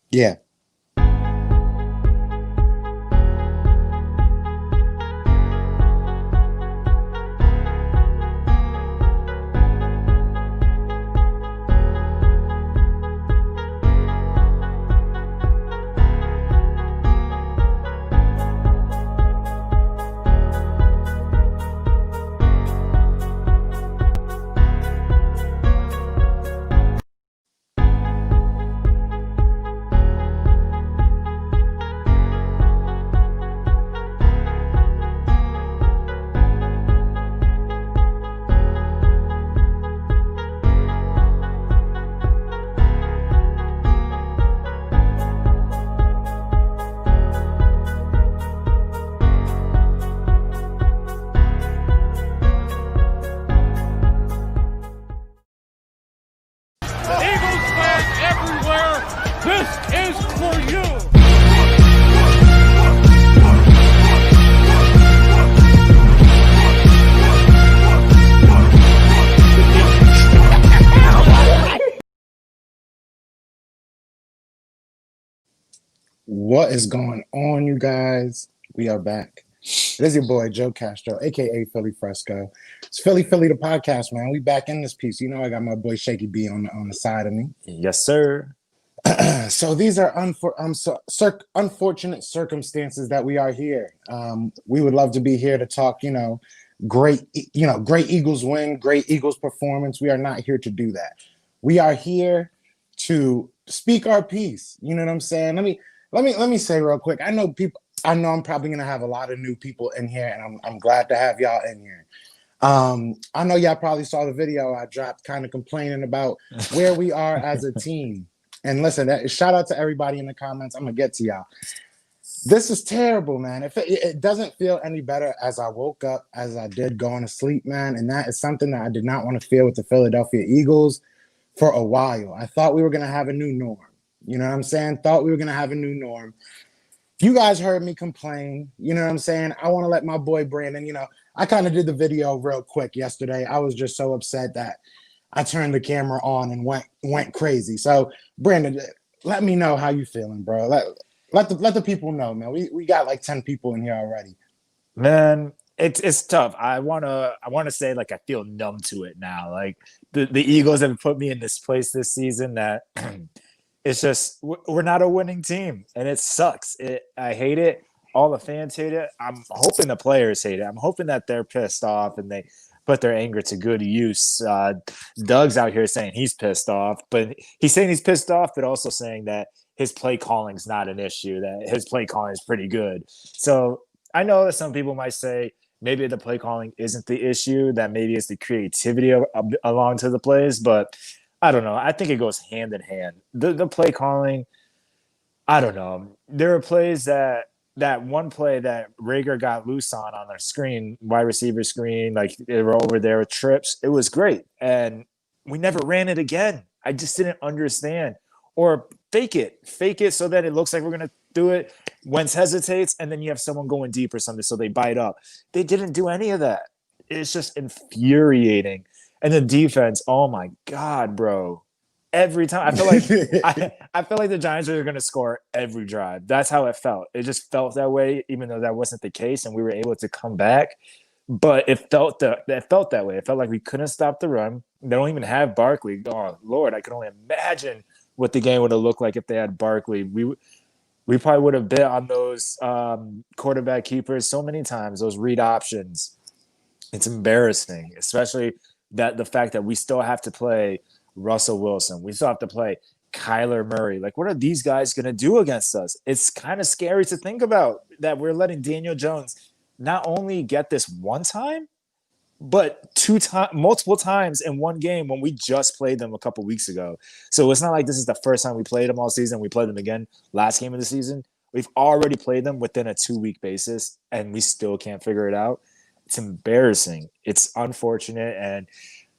Yeah. Eagles fans everywhere, this is for you. What is going on, you guys? We are back. It is your boy Joe Castro, aka Philly Fresco. It's Philly the podcast, man. We back in this piece. You know, I got my boy Shaky B on the side of me. Yes, sir. So these are unfortunate circumstances that we are here. We would love to be here to talk. Great Eagles win, great Eagles performance. We are not here to do that. We are here to speak our piece. You know what I'm saying? Let me say real quick. I know I'm probably gonna have a lot of new people in here, and I'm glad to have y'all in here. I know y'all probably saw the video I dropped, kind of complaining about where we are as a team. And listen, shout out to everybody in the comments. I'm gonna get to y'all. This is terrible, man. It doesn't feel any better as I woke up as I did going to sleep, man. And that is something that I did not want to feel with the Philadelphia Eagles for a while. I thought we were gonna have a new norm. You know what I'm saying? Thought we were gonna have a new norm. You guys heard me complain. You know what I'm saying? I want to let my boy Brandon. I kind of did the video real quick yesterday. I was just so upset that I turned the camera on and went crazy. So, Brandon, let me know how you feeling, bro. Let the people know, man. We got like 10 people in here already. Man, it's tough. I wanna say like I feel numb to it now. Like the Eagles have put me in this place this season that it's just we're not a winning team, and it sucks. I hate it. All the fans hate it. I'm hoping the players hate it. I'm hoping that they're pissed off and they put their anger to good use. Doug's out here saying he's pissed off, but he's saying he's pissed off, but also saying that his play calling is not an issue, that his play calling is pretty good. So I know that some people might say maybe the play calling isn't the issue, that maybe it's the creativity along to the plays, but I don't know. I think it goes hand in hand. The play calling, I don't know. There are plays that one play that Rager got loose on their screen, wide receiver screen, like they were over there with trips. It was great. And we never ran it again. I just didn't understand. Or fake it so that it looks like we're going to do it. Wentz hesitates, and then you have someone going deep or something, so they bite up. They didn't do any of that. It's just infuriating. And the defense, oh my God, bro. Every time I feel like I feel like the Giants are going to score every drive. That's how it felt. It just felt that way, even though that wasn't the case, and we were able to come back. But it felt that way. It felt like we couldn't stop the run. They don't even have Barkley. Oh Lord, I can only imagine what the game would have looked like if they had Barkley. We probably would have bet on those quarterback keepers so many times. Those read options. It's embarrassing, especially that the fact that we still have to play Russell Wilson. We still have to play Kyler Murray. Like, what are these guys going to do against us? It's kind of scary to think about that we're letting Daniel Jones not only get this one time, but multiple times in one game when we just played them a couple weeks ago. So it's not like this is the first time we played them all season. We played them again last game of the season. We've already played them within a 2-week basis, and we still can't figure it out. It's embarrassing. It's unfortunate. And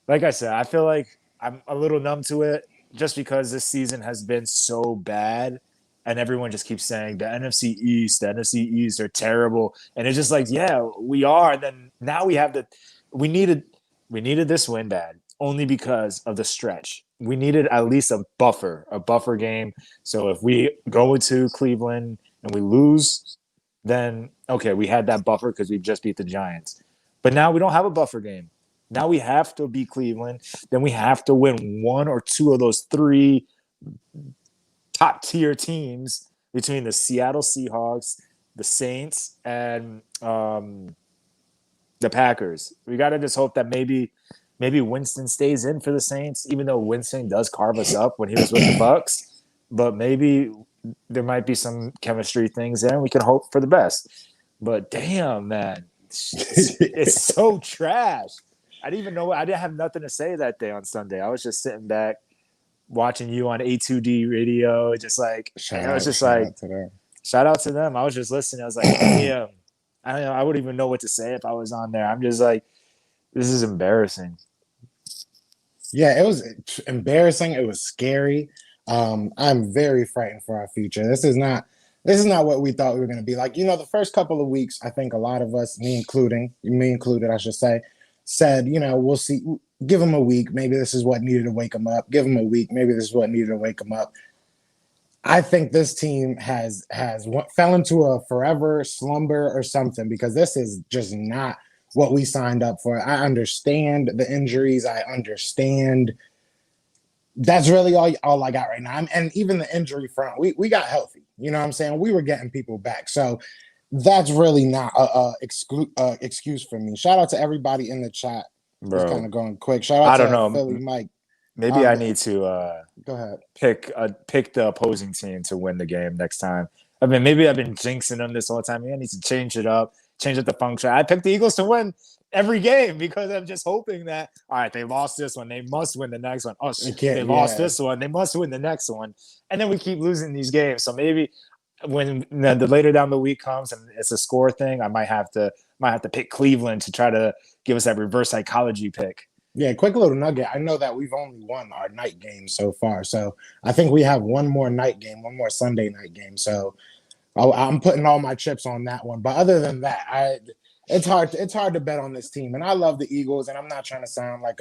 like I said, I feel like I'm a little numb to it just because this season has been so bad, and everyone just keeps saying the NFC East are terrible. And it's just like, yeah, we are. And then now we needed this win bad only because of the stretch. we needed at least a buffer game. So if we go into Cleveland and we lose, then okay, we had that buffer because we just beat the Giants. But now we don't have a buffer game. Now we have to beat Cleveland. Then we have to win one or two of those three top tier teams between the Seattle Seahawks, the Saints, and the Packers. We got to just hope that maybe Winston stays in for the Saints, even though Winston does carve us up when he was with the Bucks. But maybe there might be some chemistry things there, and we can hope for the best. But damn, man, it's so trash. I didn't even know. I didn't have nothing to say that day on Sunday. I was just sitting back watching you on A2D radio, just like shout out to them. I was just listening. I was like, damn. I don't know. I wouldn't even know what to say if I was on there. I'm just like, this is embarrassing. Yeah, it was embarrassing. It was scary. I'm very frightened for our future. This is not what we thought we were going to be like. The first couple of weeks, I think a lot of us, me included, I should say, said, we'll see. Give them a week. Maybe this is what needed to wake them up. Give them a week. Maybe this is what needed to wake them up. I think this team has fell into a forever slumber or something, because this is just not what we signed up for. I understand the injuries. I understand. That's really all I got right now. And even the injury front, we got healthy. You know what I'm saying? We were getting people back. So that's really not a excuse for me. Shout out to everybody in the chat. Bro, just kind of going quick. Shout out to Philly Mike. Maybe I need to go ahead. Pick the opposing team to win the game next time. I mean, maybe I've been jinxing them this whole time. Maybe I need to change it up, change up the function. I picked the Eagles to win every game because I'm just hoping that, all right, they lost this one, they must win the next one. Oh, they lost this one, they must win the next one. And then we keep losing these games. So maybe when the later down the week comes and it's a score thing, I might have to pick Cleveland to try to give us that reverse psychology pick. Yeah, quick little nugget. I know that we've only won our night game so far. So I think we have one more night game, one more Sunday night game. So I'm putting all my chips on that one. But other than that, it's hard to bet on this team. And I love the Eagles, and I'm not trying to sound like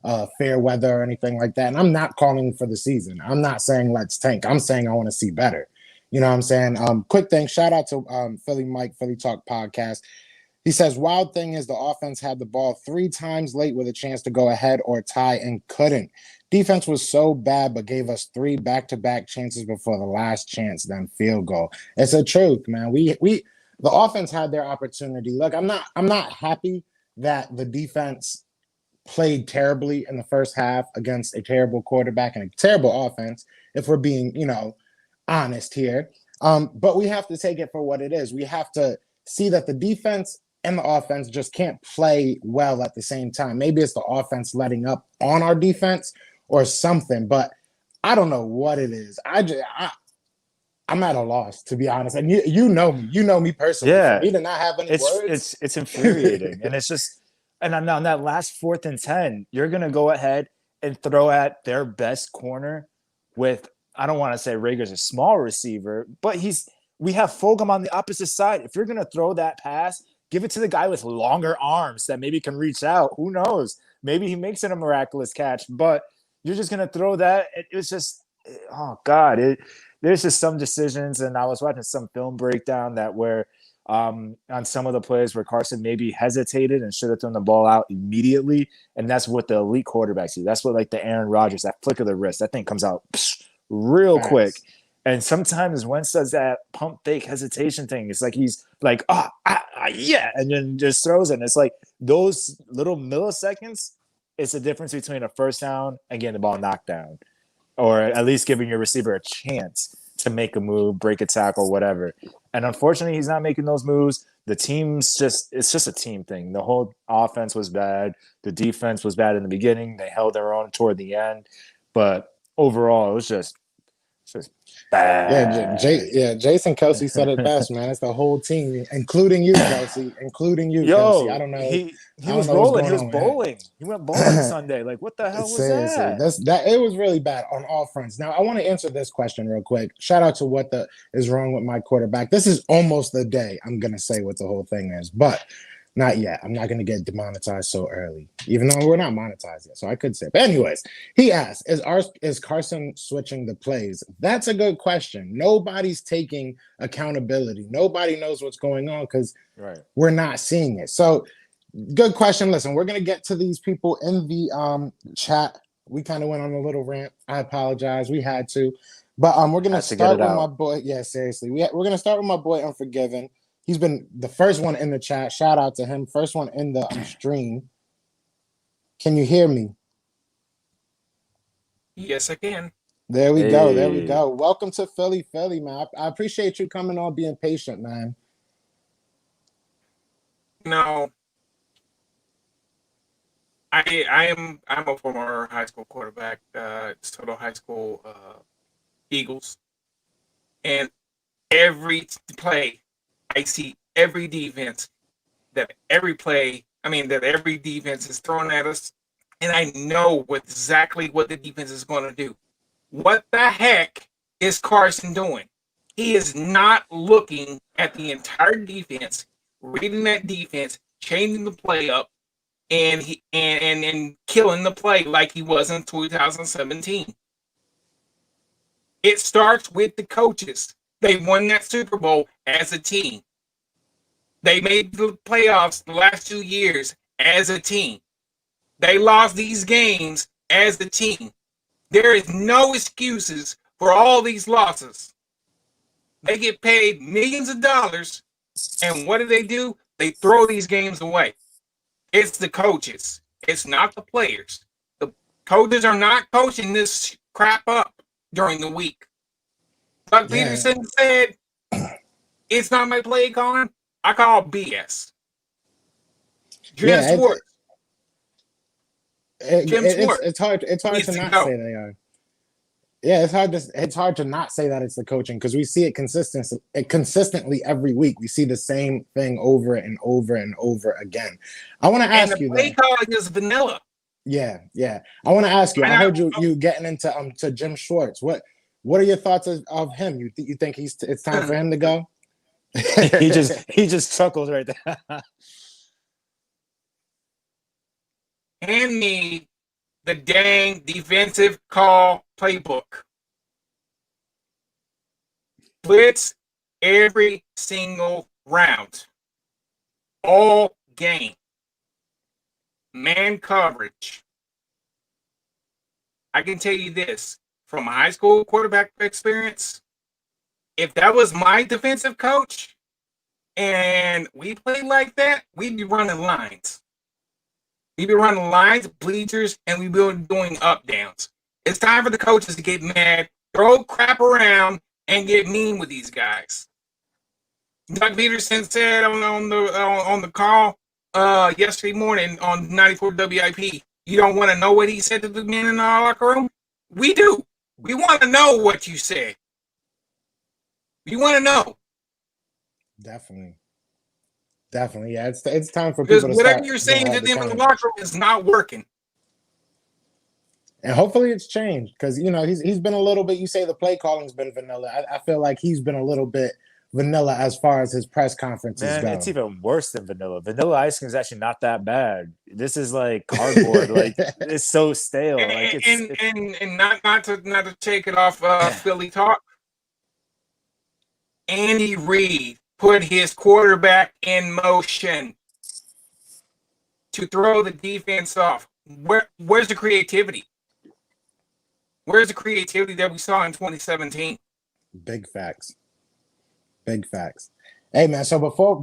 a fair weather or anything like that. And I'm not calling for the season. I'm not saying let's tank. I'm saying I want to see better. You know what I'm saying? Quick thing. Shout out to Philly Mike, Philly Talk Podcast. He says, wild thing is the offense had the ball 3 times late with a chance to go ahead or tie and couldn't. Defense was so bad, but gave us 3 back-to-back chances before the last chance, then field goal. It's the truth, man. The offense had their opportunity. Look, I'm not happy that the defense played terribly in the first half against a terrible quarterback and a terrible offense, if we're being, honest here. But we have to take it for what it is. We have to see that the defense and the offense just can't play well at the same time. Maybe it's the offense letting up on our defense or something, but I don't know what it is. I'm at a loss, to be honest. And you know me personally. Yeah, for me to not have any words. It's infuriating, and it's just, and on that last 4th and 10, you're gonna go ahead and throw at their best corner with, I don't want to say Rager's a small receiver, but we have Fulgham on the opposite side. If you're gonna throw that pass, give it to the guy with longer arms that maybe can reach out. Who knows? Maybe he makes it a miraculous catch, but you're just going to throw that. It's just, oh, God. There's just some decisions, and I was watching some film breakdown that where on some of the plays where Carson maybe hesitated and should have thrown the ball out immediately, and that's what the elite quarterbacks do. That's what, like, the Aaron Rodgers, that flick of the wrist, that thing comes out real quick. And sometimes Wentz does that pump fake hesitation thing. It's like he's like, yeah, and then just throws it. And it's like those little milliseconds, it's the difference between a first down and getting the ball knocked down, or at least giving your receiver a chance to make a move, break a tackle, whatever. And unfortunately, he's not making those moves. The team's it's just a team thing. The whole offense was bad. The defense was bad in the beginning. They held their own toward the end. But overall, it was just bad. Jason Kelsey said it best, man. It's the whole team, including you, Kelsey. Kelsey. I don't know. He was rolling. He was bowling. He went bowling Sunday. Like, what the hell was that? It was really bad on all fronts. Now, I want to answer this question real quick. Shout out to what is wrong with my quarterback. This is almost the day I'm going to say what the whole thing is. But Not yet. I'm not going to get demonetized so early, even though we're not monetized yet. So I could say. But anyways, he asked, is Carson switching the plays? That's a good question. Nobody's taking accountability. Nobody knows what's going on because we're not seeing it. So good question. Listen, we're going to get to these people in the chat. We kind of went on a little rant. I apologize. We had to. But we're going to start with my boy. Yeah, seriously. We're going to start with my boy Unforgiven. He's been the first one in the chat. Shout out to him. First one in the stream. Can you hear me? Yes, I can. There we go. There we go. Welcome to Philly, man. I appreciate you coming on, being patient, man. No, I'm a former high school quarterback, Soto High School Eagles, and every play I see every defense that every defense is throwing at us, and I know exactly what the defense is going to do. What the heck is Carson doing? He is not looking at the entire defense, reading that defense, changing the play up, and killing the play like he was in 2017. It starts with the coaches. They won that Super Bowl as a team. They made the playoffs the last 2 years as a team. They lost these games as a team. There is no excuses for all these losses. They get paid millions of dollars, and what do? They throw these games away. It's the coaches. It's not the players. The coaches are not coaching this crap up during the week. Doug Peterson said, it's not my play calling. I call BS. Jim Schwartz. It's hard to not say they are. Yeah, it's hard to not say that it's the coaching because we see it consistently every week. We see the same thing over and over and over again. I want to ask you, the play calling is vanilla. Yeah. I want to ask you. I heard you getting into to Jim Schwartz. What are your thoughts of him? You think it's time for him to go? he just chuckles right there. Hand me the dang defensive call playbook. Blitz every single round. All game. Man coverage. I can tell you this from high school quarterback experience. If that was my defensive coach and we played like that, we'd be running lines. We'd be running lines, bleachers, and we'd be doing up downs. It's time for the coaches to get mad, throw crap around, and get mean with these guys. Doug Peterson said on the call yesterday morning on 94 WIP, you don't want to know what he said to the men in our locker room? We do. We want to know what you said. We want to know. Definitely. Yeah, it's time for people to start. Because whatever you're saying to them in the locker room is not working. And hopefully it's changed because he's been a little bit. You say the play calling's been vanilla. I feel like he's been a little bit vanilla as far as his press conferences go. It's even worse than vanilla. Vanilla ice cream is actually not that bad. This is like cardboard. Like it's so stale. And not to take it off Philly talk. Andy Reid put his quarterback in motion to throw the defense off. Where's the creativity? Where's the creativity that we saw in 2017? Big facts. Hey man, so before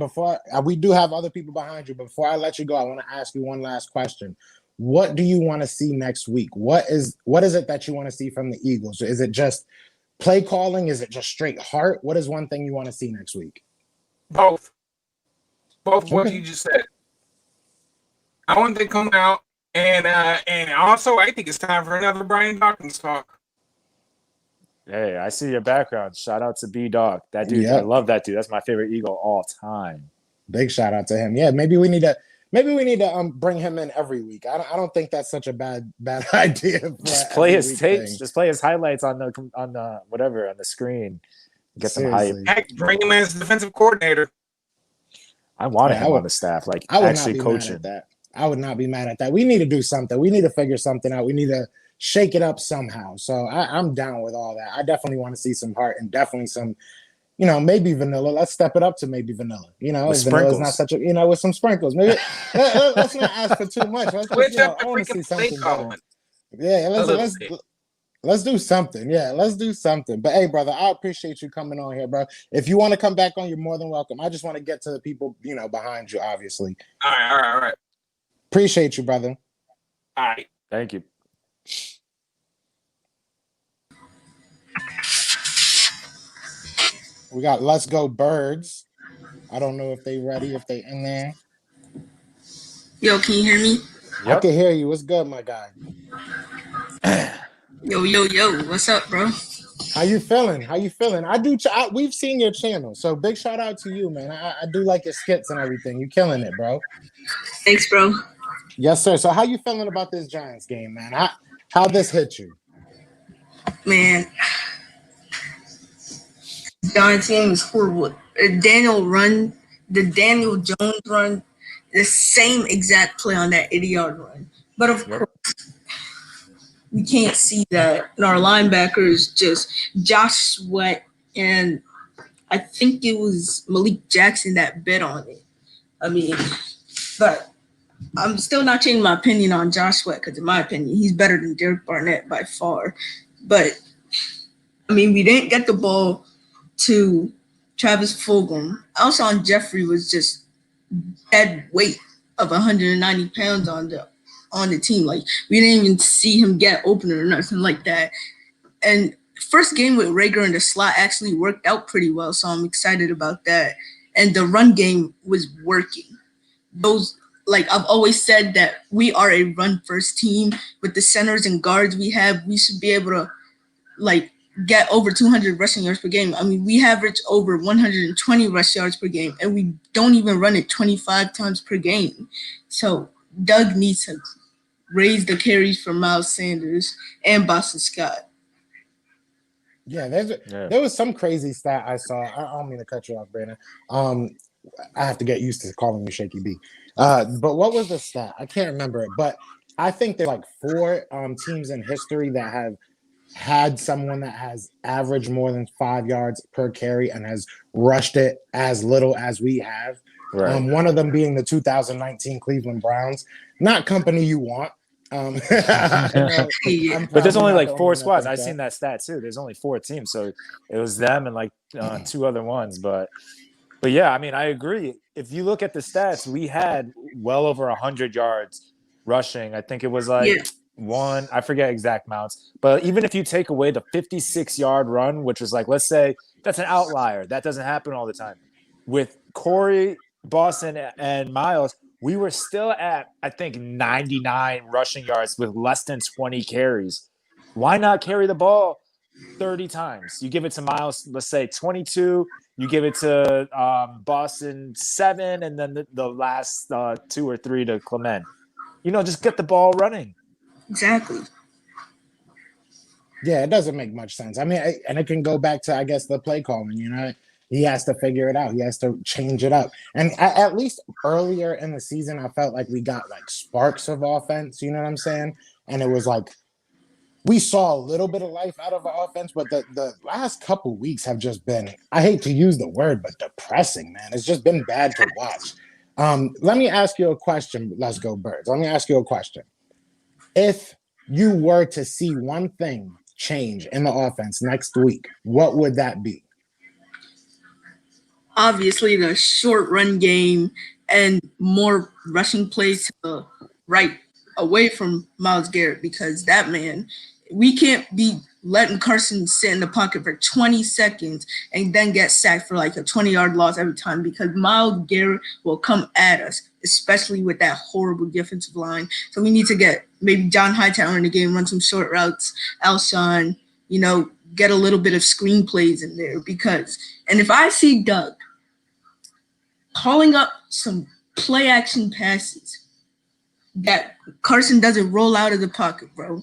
we do have other people behind you, but before I let you go, I want to ask you one last question. What do you want to see next week? What is it that you want to see from the Eagles? Is it just play calling? Is it just straight heart? What is one thing you want to see next week? Both what you just said. I want them to come out and also I think it's time for another Brian Dawkins talk. Hey, I see your background. Shout out to B Dog. That dude, I love that dude. That's my favorite Eagle all time. Big shout out to him. Yeah, maybe we need to bring him in every week. I don't think that's such a bad idea. Just play his tapes. Just play his highlights on the whatever on the screen. Get some hype. Heck, bring him as defensive coordinator. I wanted Yeah, him on the staff, like I would not actually be mad coaching. at that. I would not be mad at that. We need to do something. We need to figure something out. We need to shake it up somehow. So I'm down with all that. I definitely want to see some heart and definitely some, maybe vanilla. Let's step it up to maybe vanilla. With Vanilla is not sprinkles. such a, with some sprinkles. Maybe let's not ask for too much. Let's just, Switch up the I want to see freaking play something better. calling Yeah, a little bit. let's do something. Yeah, let's do something. But hey, brother, I appreciate you coming on here, bro. If you want to come back on, you're more than welcome. I just want to get to the people, behind you, obviously. All right. Appreciate you, brother. All right. Thank you. We got Let's Go Birds. I don't know if they ready, if they in there. Yo, can you hear me? I can hear you. What's good, my guy? Yo, what's up, bro? How you feeling? We've seen your channel, so big shout out to you, man. I do like your skits and everything. You killing it, bro. Thanks, bro. Yes, sir. So how you feeling about this Giants game, man? How this hit you? Man, Giants game is horrible. The Daniel Jones run, the same exact play on that 80-yard run. But of course, we can't see that. And our linebackers just Josh Sweat and I think it was Malik Jackson that bid on it. I mean, but I'm still not changing my opinion on Josh Sweat because, in my opinion, he's better than Derek Barnett by far. But, I mean, we didn't get the ball to Travis Fulgham. Alshon Jeffrey was just dead weight of 190 pounds on the team. Like, we didn't even see him get open or nothing like that. And first game with Rager in the slot actually worked out pretty well, so I'm excited about that. And the run game was working. I've always said that we are a run-first team. With the centers and guards we have, we should be able to, get over 200 rushing yards per game. I mean, we average over 120 rush yards per game, and we don't even run it 25 times per game. So Doug needs to raise the carries for Miles Sanders and Boston Scott. Yeah, there was some crazy stat I saw. I don't mean to cut you off, Brandon. I have to get used to calling you Shaky B. But what was the stat? I can't remember it. But I think there's 4 teams in history that have had someone that has averaged more than 5 yards per carry and has rushed it as little as we have. Right. One of them being the 2019 Cleveland Browns. Not company you want. But there's only 4 squads. I've seen that stat too. There's only 4 teams, so it was them and 2 other ones. But yeah, I mean, I agree. If you look at the stats, we had well over 100 yards rushing. I think it was one. I forget exact amounts. But even if you take away the 56-yard run, which was let's say that's an outlier. That doesn't happen all the time. With Corey, Boston, and Miles, we were still at, I think, 99 rushing yards with less than 20 carries. Why not carry the ball 30 times? You give it to Miles, let's say 22. You give it to Boston 7, and then the last 2 or 3 to Clement. Just get the ball running. Exactly. Yeah, it doesn't make much sense. I mean, and it can go back to, I guess, the play calling, He has to figure it out. He has to change it up. And at least earlier in the season, I felt like we got sparks of offense. You know what I'm saying? And it was we saw a little bit of life out of our offense, but the last couple weeks have just been, I hate to use the word, but depressing, man. It's just been bad to watch. Let me ask you a question. Let's go Birds. Let me ask you a question. If you were to see one thing change in the offense next week, what would that be? Obviously, the short run game and more rushing plays to the right away from Myles Garrett, because that man, we can't be letting Carson sit in the pocket for 20 seconds and then get sacked for a 20-yard loss every time, because Myles Garrett will come at us, especially with that horrible defensive line. So we need to get maybe John Hightower in the game, run some short routes, Alshon, get a little bit of screen plays in there, and if I see Doug calling up some play action passes that Carson doesn't roll out of the pocket, bro,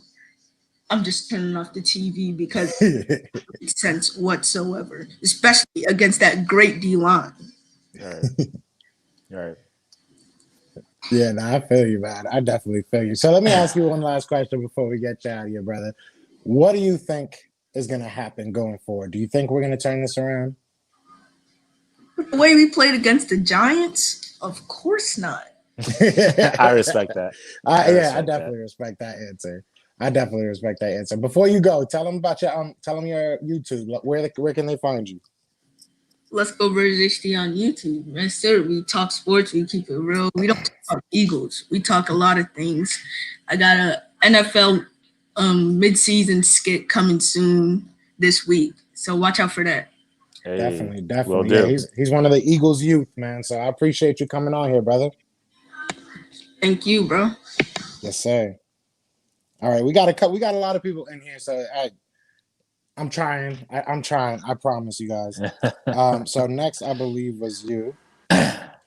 I'm just turning off the TV, because it doesn't make sense whatsoever, especially against that great D line. Right. Right. Yeah, no, I feel you, man. I definitely feel you. So let me ask you one last question before we get you out of here, brother. What do you think is going to happen going forward? Do you think we're going to turn this around? The way we played against the Giants, of course not. I respect that. I definitely respect that answer. I definitely respect that answer. Before you go, tell them about tell them your YouTube. Where can they find you? Let's Go British HD on YouTube. Yes, sir. We talk sports. We keep it real. We don't talk Eagles. We talk a lot of things. I got a NFL mid-season skit coming soon this week, so watch out for that. Hey, Definitely. Yeah, he's one of the Eagles youth, man. So I appreciate you coming on here, brother. Thank you, bro. Yes, sir. All right, we got a lot of people in here, so I'm trying. I'm trying. I promise you guys. So next, I believe was you.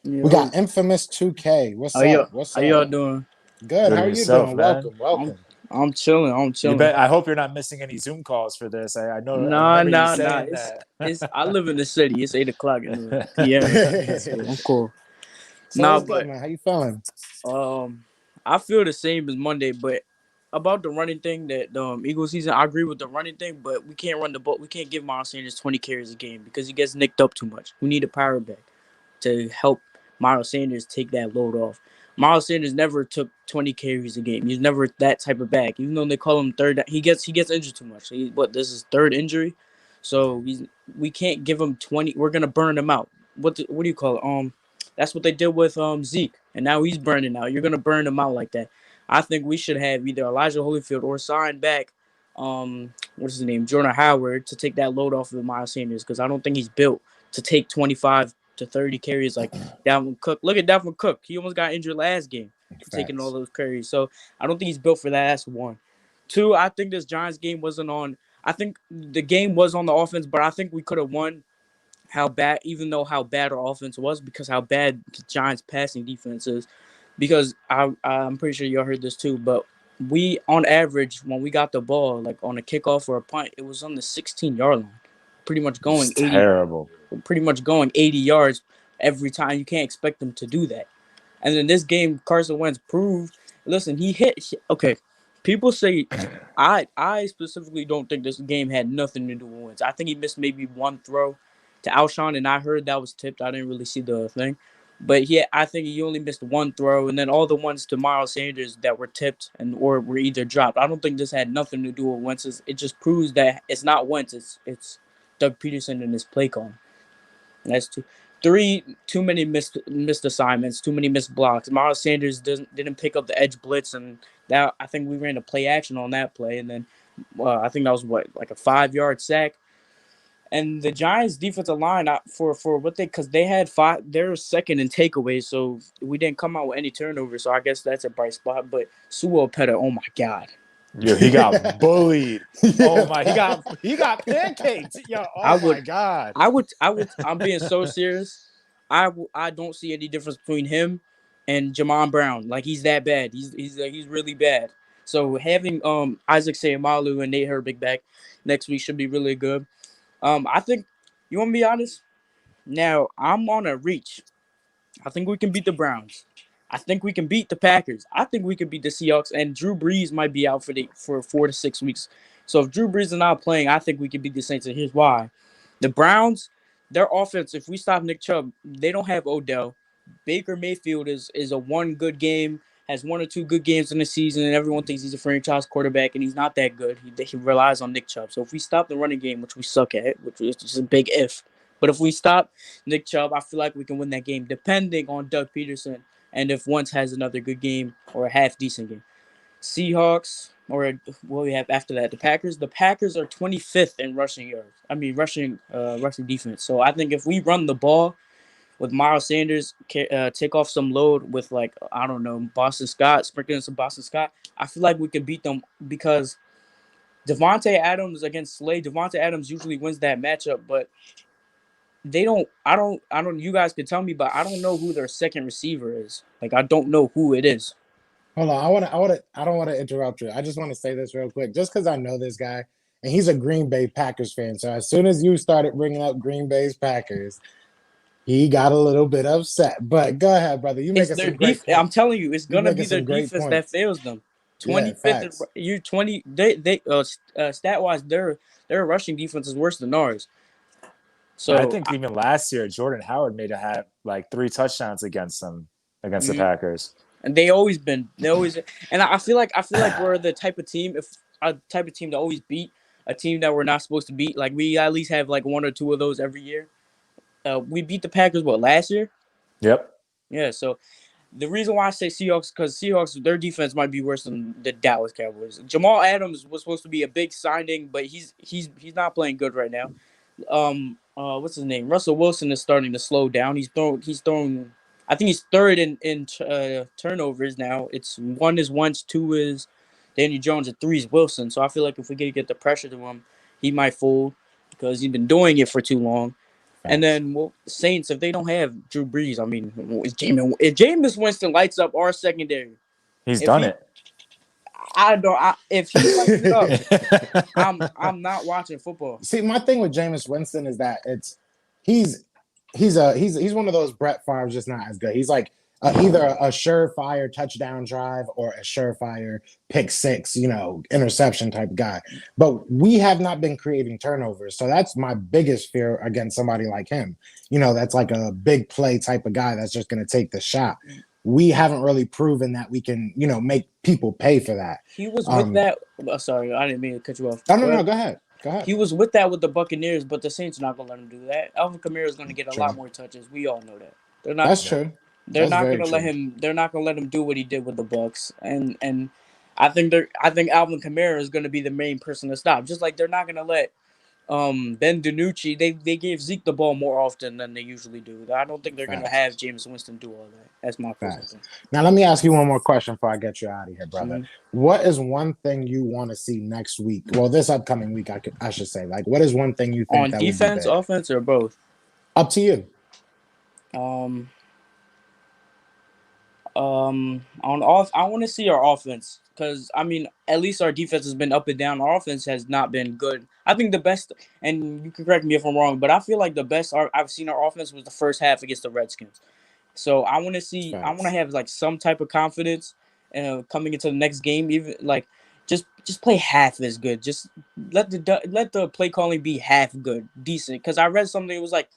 We got Infamous 2K. What's up? How y'all doing? Good. How are you doing? Man? Welcome. I'm chilling. I hope you're not missing any Zoom calls for this. I know. Nah. That. It's I live in the city. It's 8:00 in the PM. So I'm cool. So what's good, man? How you feeling? I feel the same as Monday, but about the running thing that Eagles season, I agree with the running thing, but we can't run the ball. We can't give Miles Sanders 20 carries a game because he gets nicked up too much. We need a power back to help Miles Sanders take that load off. Miles Sanders never took 20 carries a game. He's never that type of back. Even though they call him third, he gets injured too much. This is third injury, so we can't give him 20. We're gonna burn him out. What do you call it? That's what they did with Zeke, and now he's burning out. You're gonna burn him out like that. I think we should have either Elijah Holyfield or sign back, what's his name, Jordan Howard, to take that load off of Miles Sanders, because I don't think he's built to take 25 to 30 carries like Dalvin Cook. Look at Dalvin Cook. He almost got injured last game for taking all those carries. So I don't think he's built for that. That's one. Two, I think this Giants game wasn't on. I think the game was on the offense, but I think we could have won how bad our offense was, because how bad the Giants passing defense is. Because I'm pretty sure y'all heard this too, but we, on average, when we got the ball, like on a kickoff or a punt, it was on the 16-yard line, pretty much going 80. Terrible. Pretty much going 80 yards every time. You can't expect them to do that. And then this game, Carson Wentz proved. Listen, he hit. Okay, people say, I specifically don't think this game had nothing to do with Wentz. I think he missed maybe one throw to Alshon, and I heard that was tipped. I didn't really see the thing. But yeah, I think he only missed one throw, and then all the ones to Miles Sanders that were tipped or were either dropped. I don't think this had nothing to do with Wentz. It just proves that it's not Wentz. It's Doug Peterson and his play call. And that's two. Three, too many missed assignments, too many missed blocks. Miles Sanders didn't pick up the edge blitz, and that, I think we ran a play action on that play, and then I think that was like a 5-yard sack. And the Giants' defensive line, for what because they had they're second in takeaways, so we didn't come out with any turnovers. So I guess that's a bright spot. But Sua-Opeta, oh my God, yo, he got bullied. Oh my, he got pancaked. Yo, my God. I'm being so serious. I don't see any difference between him and Jamon Brown. Like, he's that bad. He's really bad. So having Isaac Seumalo and Nate Herbig back next week should be really good. I think, you want to be honest? Now, I'm on a reach. I think we can beat the Browns. I think we can beat the Packers. I think we can beat the Seahawks. And Drew Brees might be out for 4 to 6 weeks. So if Drew Brees is not playing, I think we can beat the Saints. And here's why. The Browns, their offense, if we stop Nick Chubb, they don't have Odell. Baker Mayfield is a one good game, has 1 or 2 good games in the season, and everyone thinks he's a franchise quarterback, and he's not that good. He relies on Nick Chubb. So if we stop the running game, which we suck at, which is just a big if, but if we stop Nick Chubb, I feel like we can win that game, depending on Doug Peterson and if Wentz has another good game or a half-decent game. Seahawks, or what we have after that, the Packers. The Packers are 25th in rushing yards. Rushing defense. So I think if we run the ball with Miles Sanders, take off some load with, like, I don't know, Boston Scott, sprinkle in some Boston Scott, I feel like we could beat them, because Devontae Adams against Slade, Devontae Adams usually wins that matchup, but I don't, you guys could tell me, but I don't know who their second receiver is. Like, I don't know who it is. Hold on, I don't want to interrupt you. I just want to say this real quick, just because I know this guy, and he's a Green Bay Packers fan. So as soon as you started bringing up Green Bay's Packers, He got a little bit upset, but go ahead, brother. You It's making their some great I'm points. telling you, it's You gonna making be their some great defense that points. fails them. Yeah, 25th, facts. you're 20. Stat wise, their rushing defense is worse than ours. I So think even last year, Jordan Howard made a have like 3 touchdowns against them against the Packers. and and I feel like we're the type of team to always beat a team that we're not supposed to beat. Like we at least have like one or two of those every year. We beat the Packers last year? Yep. Yeah. So the reason why I say Seahawks because Seahawks their defense might be worse than the Dallas Cowboys. Jamal Adams was supposed to be a big signing, but he's not playing good right now. What's his name? Russell Wilson is starting to slow down. He's throwing. I think he's third in turnovers now. It's one is Wentz, two is Daniel Jones, and three is Wilson. So I feel like if we get the pressure to him, he might fold because he's been doing it for too long. And Facts. then Saints, if they don't have Drew Brees, I mean, if Jameis Winston lights up our secondary, He's if done he, it. if he lights it up, I'm not watching football. See, my thing with Jameis Winston is that he's one of those Brett Favre's just not as good. He's like either a surefire touchdown drive or a surefire pick six, interception type guy. But we have not been creating turnovers, so that's my biggest fear against somebody like him. That's like a big play type of guy that's just going to take the shot. We haven't really proven that we can, make people pay for that. He was with that. Sorry, I didn't mean to cut you off. No, go ahead. He was with that with the Buccaneers, but the Saints are not gonna let him do that. Alvin Kamara is gonna get a True. lot more touches. We all know that. They're not. That's true. They're That's not very gonna let true. him. They're not gonna let him do what he did with the Bucks. And I think Alvin Kamara is gonna be the main person to stop. Just like they're not gonna let Ben DiNucci. They gave Zeke the ball more often than they usually do. I don't think they're gonna have Jameis Winston do all that. That's my personal thing. Now let me ask you one more question before I get you out of here, brother. Mm-hmm. What is one thing you want to see next week? Well, this upcoming week, I should say. Like, what is one thing you think On that defense, would be big? offense, or both? Up to you. On off, I want to see our offense because I mean, at least our defense has been up and down. Our offense has not been good. I think the best, and you can correct me if I'm wrong, but I feel like the best I've seen our offense was the first half against the Redskins. So I want to see, I want to have like some type of confidence, coming into the next game. Even like, just play half as good. Just let the play calling be half good, decent. Because I read something, it was like,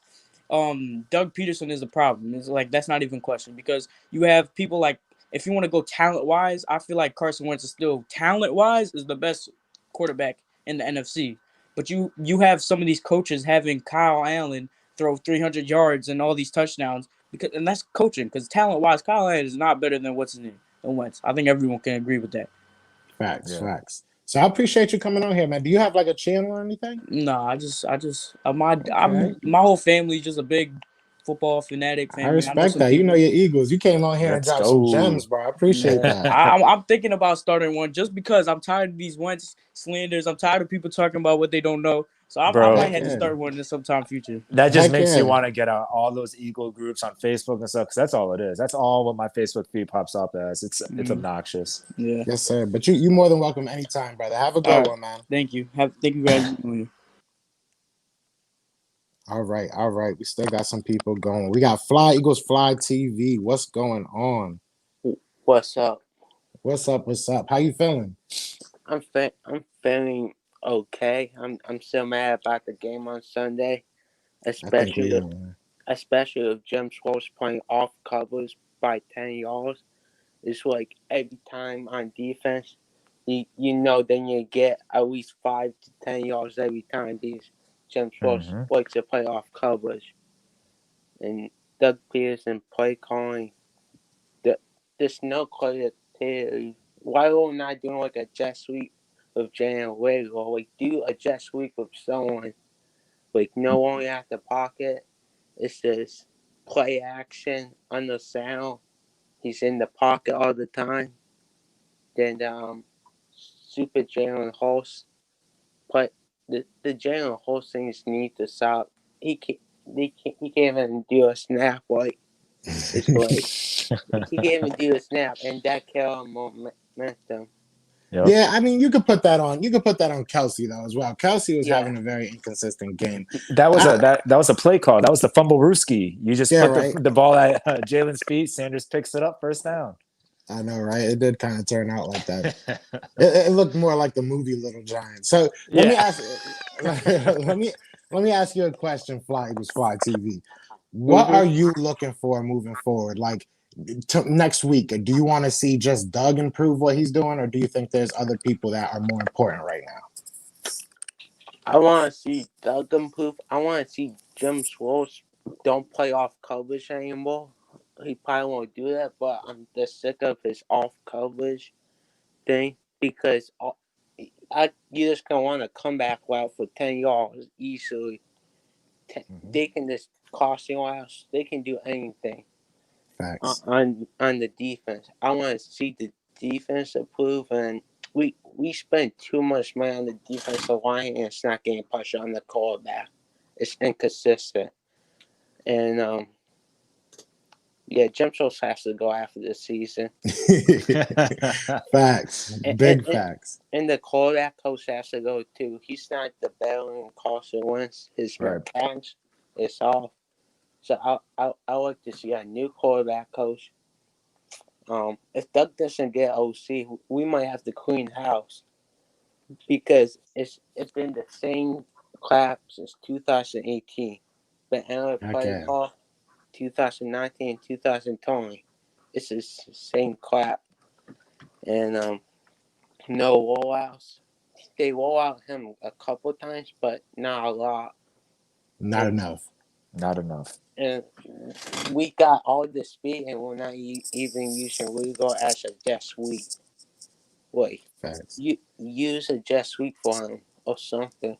Doug Peterson is the problem. It's like that's not even a question because you have people like if you want to go talent wise, I feel like Carson Wentz is still talent wise is the best quarterback in the NFC. But you have some of these coaches having Kyle Allen throw 300 yards and all these touchdowns and that's coaching because talent wise, Kyle Allen is not better than what's his name than Wentz. I think everyone can agree with that. Facts. So I appreciate you coming on here, man. Do you have like a channel or anything? No, my whole family's just a big football fanatic I family. respect that. You know your Eagles. You came on here and Let's dropped some go. gems, bro. I appreciate that. I'm thinking about starting one just because I'm tired of these Wentz slanders. I'm tired of people talking about what they don't know. So I might have to start one in sometime future. That just makes you want to get out all those Eagle groups on Facebook and stuff because that's all it is. That's all what my Facebook feed pops up as. It's obnoxious. Yeah. Yes, sir. But you more than welcome anytime, brother. Have a good one, man. Thank you. Thank you guys. All right. We still got some people going. We got Fly Eagles Fly TV. What's going on? What's up? What's up? How you feeling? I'm feeling okay. I'm still mad about the game on Sunday, especially if Jim Schwartz playing off covers by 10 yards. It's like every time on defense, then you get at least 5 to 10 yards every time these Jim Schwartz likes to play off coverage. And Doug Peterson play calling. There's no creativity. Why are we not doing like a jet sweep with Jalen Wade or like do a jet sweep with someone like no one at the pocket? It's just play action on the sound. He's in the pocket all the time. Then super Jalen Hurts, but the Jalen Hurts things need to stop. He can't even do a snap like it's like he can't even do a snap, and that kills momentum. Yep. Yeah, I mean, you could put that on. You could put that on Kelsey though as well. Kelsey was Yeah. having a very inconsistent game. That was that was a play call. That was the fumble Rooski. You just Yeah, put right. the ball at Jalen's feet. Sanders picks it up, first down. I know, right? It did kind of turn out like that. It looked more like the movie Little Giants. So let me Yeah. ask let me ask you a question, Fly Eagles Fly TV. What are you looking for moving forward? Like next week, do you want to see just Doug improve what he's doing, or do you think there's other people that are more important right now? I want to see Doug improve. I want to see Jim Schwartz don't play off coverage anymore. He probably won't do that, but I'm just sick of his off coverage thing because you just gonna want a comeback route for 10 yards easily. They can just crossing routes. They can do anything. Facts. On the defense. I want to see the defense improve, and we spend too much money on the defensive line, and it's not getting pressure on the quarterback. It's inconsistent, and yeah, Jim Schultz has to go after this season. Facts, big facts. And the quarterback coach has to go too. He's not the bailing Carson Wentz. His mechanics is off. So I like to see a new quarterback coach. If Doug doesn't get OC, we might have to clean house because it's been the same crap since 2018. But another play call, 2019, 2020. It's the same crap, and no rollouts. They roll out him a couple times, but not a lot. Not enough. Not enough. And we got all the speed, and we're not even using Lugo as a jet sweep. Wait, you use a jet sweep for him or something.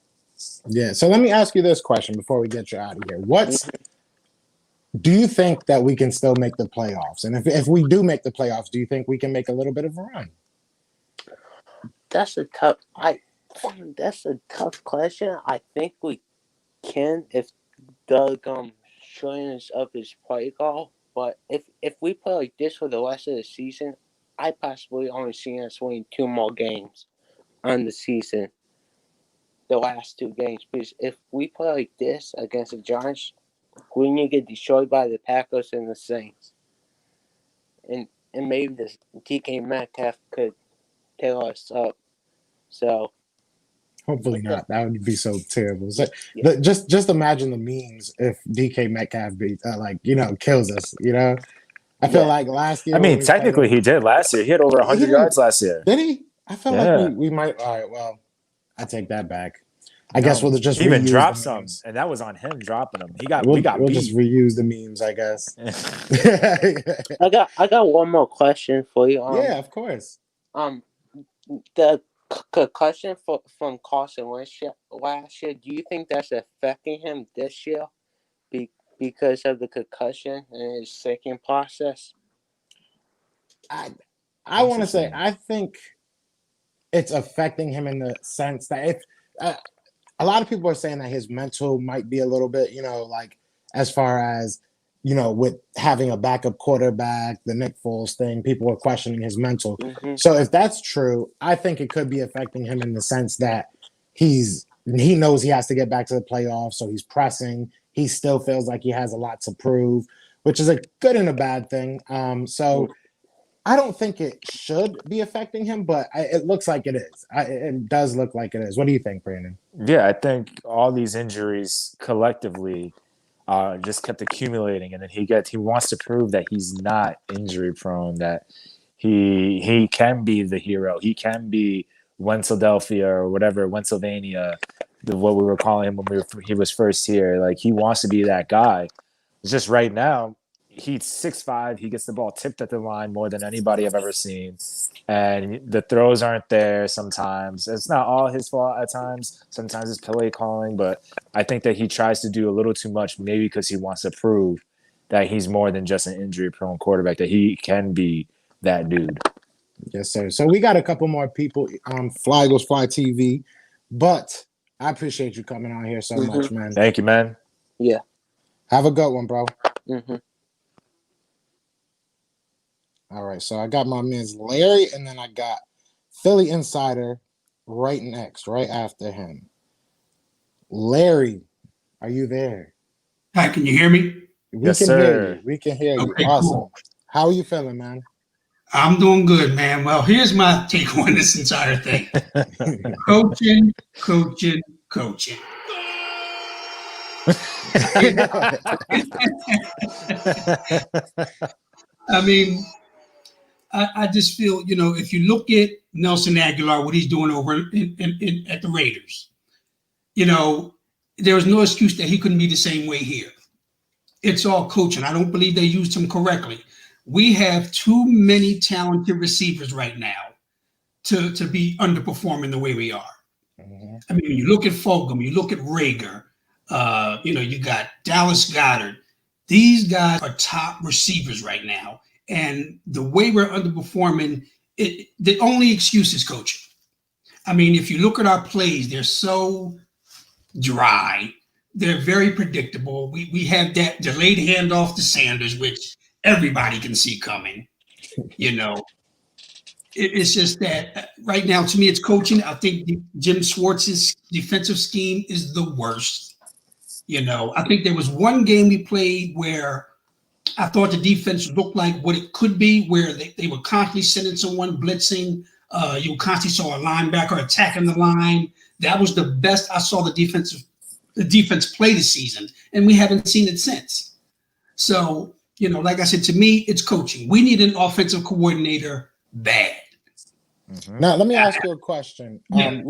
Yeah. So let me ask you this question before we get you out of here. Do you think that we can still make the playoffs? And if we do make the playoffs, do you think we can make a little bit of a run? That's a tough question. I think we can if Doug shortens up his play call. But if we play like this for the rest of the season, I possibly only see us winning 2 more games on the season. The last 2 games. Because if we play like this against the Giants, we need to get destroyed by the Packers and the Saints. And maybe this DK Metcalf could tear us up. So hopefully not. That would be so terrible. So, just imagine the memes if DK Metcalf kills us. I feel like last year. I mean, technically, he did last year. He had over 100 yards last year. Did he? I feel like we might. All right. Well, I take that back. I guess we'll just even drop some, and that was on him dropping them. We'll just reuse the memes, I guess. I got one more question for you. Yeah, of course. The concussion from Carson Wentz last year. Do you think that's affecting him this year because of the concussion and his second process? I want to say I think it's affecting him in the sense that if. A lot of people are saying that his mental might be a little bit, as far as, with having a backup quarterback, the Nick Foles thing, people are questioning his mental. Mm-hmm. So if that's true, I think it could be affecting him in the sense that he knows he has to get back to the playoffs, so he's pressing. He still feels like he has a lot to prove, which is a good and a bad thing. I don't think it should be affecting him, but it looks like it is. It does look like it is. What do you think, Brandon? Yeah, I think all these injuries collectively just kept accumulating, and then he wants to prove that he's not injury prone, that he can be the hero. He can be Wencedelphia or whatever, Pennsylvania, what we were calling him when he was first here. Like, he wants to be that guy. It's just right now, he's 6'5". He gets the ball tipped at the line more than anybody I've ever seen. And the throws aren't there sometimes. It's not all his fault at times. Sometimes it's play calling. But I think that he tries to do a little too much, maybe because he wants to prove that he's more than just an injury-prone quarterback, that he can be that dude. Yes, sir. So we got a couple more people on Fly Eagles Fly TV. But I appreciate you coming on here so much, man. Thank you, man. Yeah. Have a good one, bro. Mm-hmm. All right, so I got my man's Larry, and then I got Philly Insider right next, right after him. Larry, are you there? Hi, can you hear me? We Yes, can sir. hear you. We can hear you. Okay, Awesome. cool. How are you feeling, man? I'm doing good, man. Well, here's my take on this entire thing. Coaching, coaching, coaching. I mean, I just feel, if you look at Nelson Aguilar, what he's doing over at the Raiders, there was no excuse that he couldn't be the same way here. It's all coaching. I don't believe they used him correctly. We have too many talented receivers right now to be underperforming the way we are. Mhm. I mean, you look at Fulgham, you look at Rager, you got Dallas Goddard. These guys are top receivers right now. And the way we're underperforming, the only excuse is coaching. I mean, if you look at our plays, they're so dry. They're very predictable. We have that delayed handoff to Sanders, which everybody can see coming. It's just that right now, to me, it's coaching. I think Jim Schwartz's defensive scheme is the worst. I think there was one game we played where I thought the defense looked like what it could be, where they were constantly sending someone blitzing. You constantly saw a linebacker attacking the line. That was the best I saw the defense play this season, and we haven't seen it since. So, like I said, to me, it's coaching. We need an offensive coordinator bad. Mm-hmm. Now, let me ask you a question. Yeah.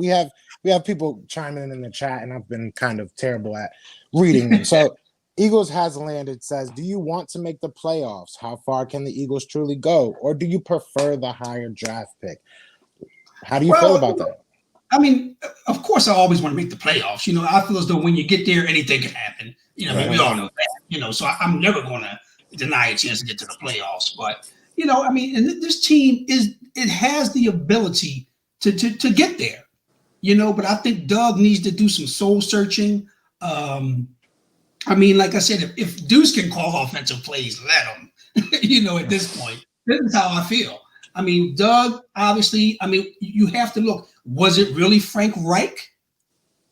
We have people chiming in the chat, and I've been kind of terrible at reading them. So, Eagles has landed says, do you want to make the playoffs? How far can the Eagles truly go? Or do you prefer the higher draft pick? How do you feel about that? I mean, of course, I always want to make the playoffs. I feel as though when you get there, anything can happen. I mean, we all know that. So I'm never going to deny a chance to get to the playoffs. But I mean, and this team has the ability to get there. But I think Doug needs to do some soul searching. I mean, like I said, if Deuce can call offensive plays, let him. At this point, this is how I feel. I mean, Doug, obviously, I mean, you have to look, was it really Frank Reich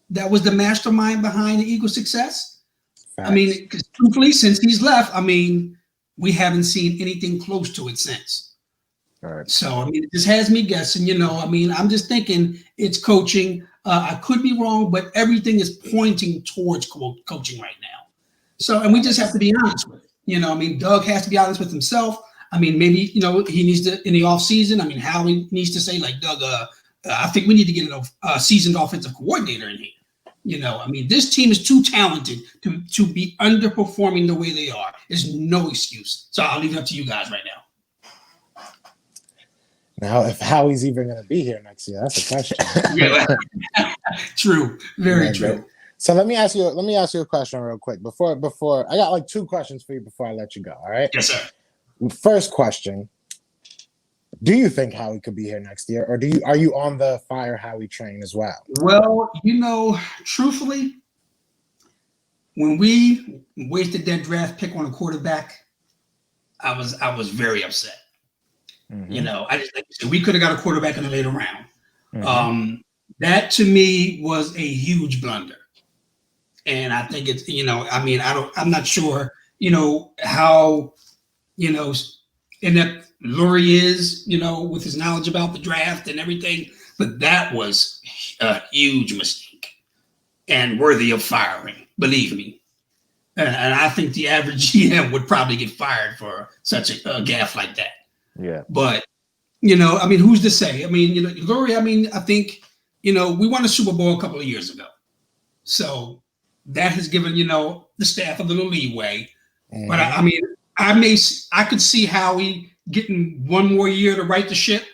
that was the mastermind behind the Eagles' success? Facts. I mean, because truthfully, since he's left, I mean, we haven't seen anything close to it since. All right. So, I mean, it just has me guessing, I mean, I'm just thinking it's coaching. I could be wrong, but everything is pointing towards coaching right now. So, and we just have to be honest with it. I mean, Doug has to be honest with himself. I mean, maybe, he needs to, in the offseason, I mean, Howie needs to say, like, Doug, I think we need to get a seasoned offensive coordinator in here. I mean, this team is too talented to be underperforming the way they are. There's no excuse. So I'll leave it up to you guys right now. Now, if Howie's even going to be here next year, that's a question. True. Very true. So let me ask you a question real quick. Before I got like two questions for you before I let you go. All right. Yes, sir. First question: do you think Howie could be here next year, or are you on the fire Howie train as well? Well, truthfully, when we wasted that draft pick on a quarterback, I was very upset. Mm-hmm. I just think we could have got a quarterback in the later round. Mm-hmm. That to me was a huge blunder, and I think it's I mean I'm not sure how. Inept Lurie is, with his knowledge about the draft and everything. But that was a huge mistake and worthy of firing, believe me. And I think the average GM would probably get fired for such a gaffe like that. Yeah. But, I mean, who's to say? I mean, Lurie, I mean, I think, we won a Super Bowl a couple of years ago. So that has given, the staff a little leeway. Mm-hmm. But I mean, I could see Howie getting one more year to right the ship,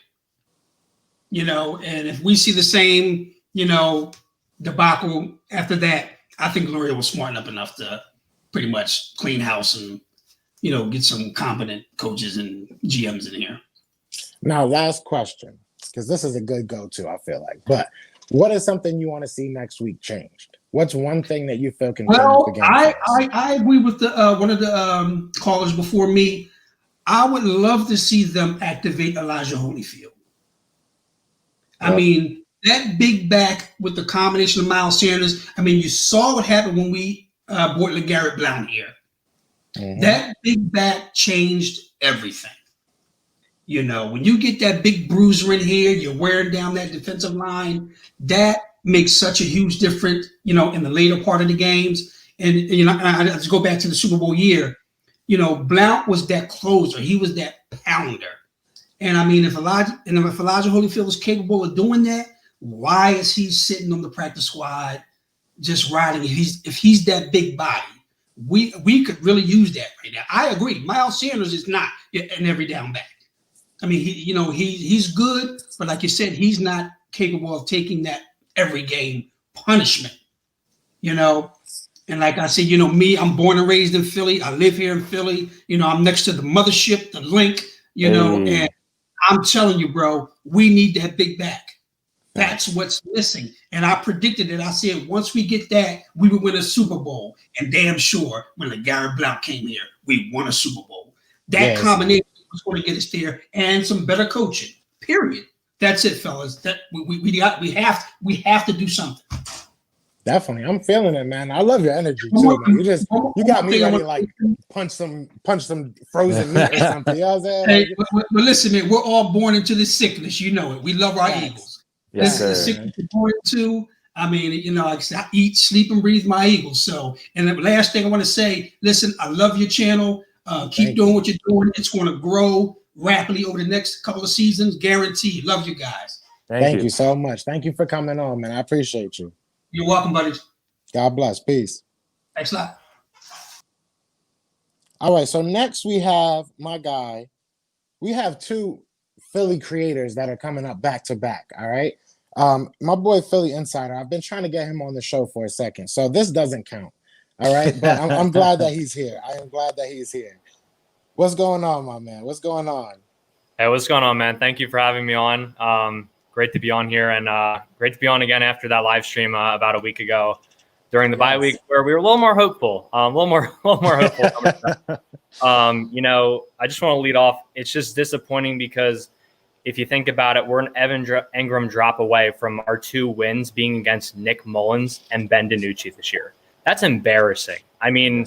and if we see the same, debacle after that, I think Lurie was smart enough to pretty much clean house and, get some competent coaches and GMs in here. Now, last question, because this is a good go-to, I feel like. But what is something you want to see next week changed? What's one thing that you feel can change the game? I agree with one of the callers before me. I would love to see them activate Elijah Holyfield. I mean, that big back with the combination of Miles Sanders. I mean, you saw what happened when we brought LeGarrette Blount here. Mhm. That big back changed everything. You know, when you get that big bruiser in here, you're wearing down that defensive line. That makes such a huge difference, you know, in the later part of the games. And you know, I let's go back to the Super Bowl year. You know, Blount was that closer. He was that pounder. And I mean, if Elijah Holyfield is capable of doing that, why is he sitting on the practice squad just riding? If he's that big body, we could really use that right now. I agree. Miles Sanders is not an every down back. I mean, he's good, but like you said, he's not capable of taking that every game punishment. You know, and like I said, you know, me, I'm born and raised in Philly. I live here in Philly. You know, I'm next to the mothership, the link. You know, and I'm telling you, bro, we need that big back. That's what's missing. And I predicted it. I said, once we get that, we would win a Super Bowl. And damn sure, when LeGarrette Blount came here, we won a Super Bowl. That combination was going to get us there, and some better coaching. Period. That's it, fellas. That we have to do something. Definitely, I'm feeling it, man. I love your energy too, man. You got me ready, like punch some frozen meat or something. You know what I'm saying? Hey, but listen, man, we're all born into this sickness. You know it. We love our Eagles. Yes, This is the sickness we're born into. I mean, you know, I eat, sleep, and breathe my Eagles. So, and the last thing I want to say, listen, I love your channel. Keep doing what you're doing. It's going to grow rapidly over the next couple of seasons, guaranteed. Love you guys. Thank you so much. Thank you for coming on, man. I appreciate you. You're welcome, buddies. God bless. Peace. Thanks a lot. All right. So next we have my guy. We have two Philly creators that are coming up back to back. All right. My boy Philly Insider. I've been trying to get him on the show for a second, so this doesn't count. All right, but I'm glad that he's here. I am glad that he's here. What's going on, my man? What's going on? Hey, what's going on, man? Thank you for having me on. Great to be on here, and great to be on again after that live stream about a week ago during the bye week, where we were a little more hopeful. A little more hopeful. You know, I just want to lead off. It's just disappointing because if you think about it, we're an Evan Engram drop away from our 2 wins being against Nick Mullins and Ben DiNucci this year. That's embarrassing. I mean,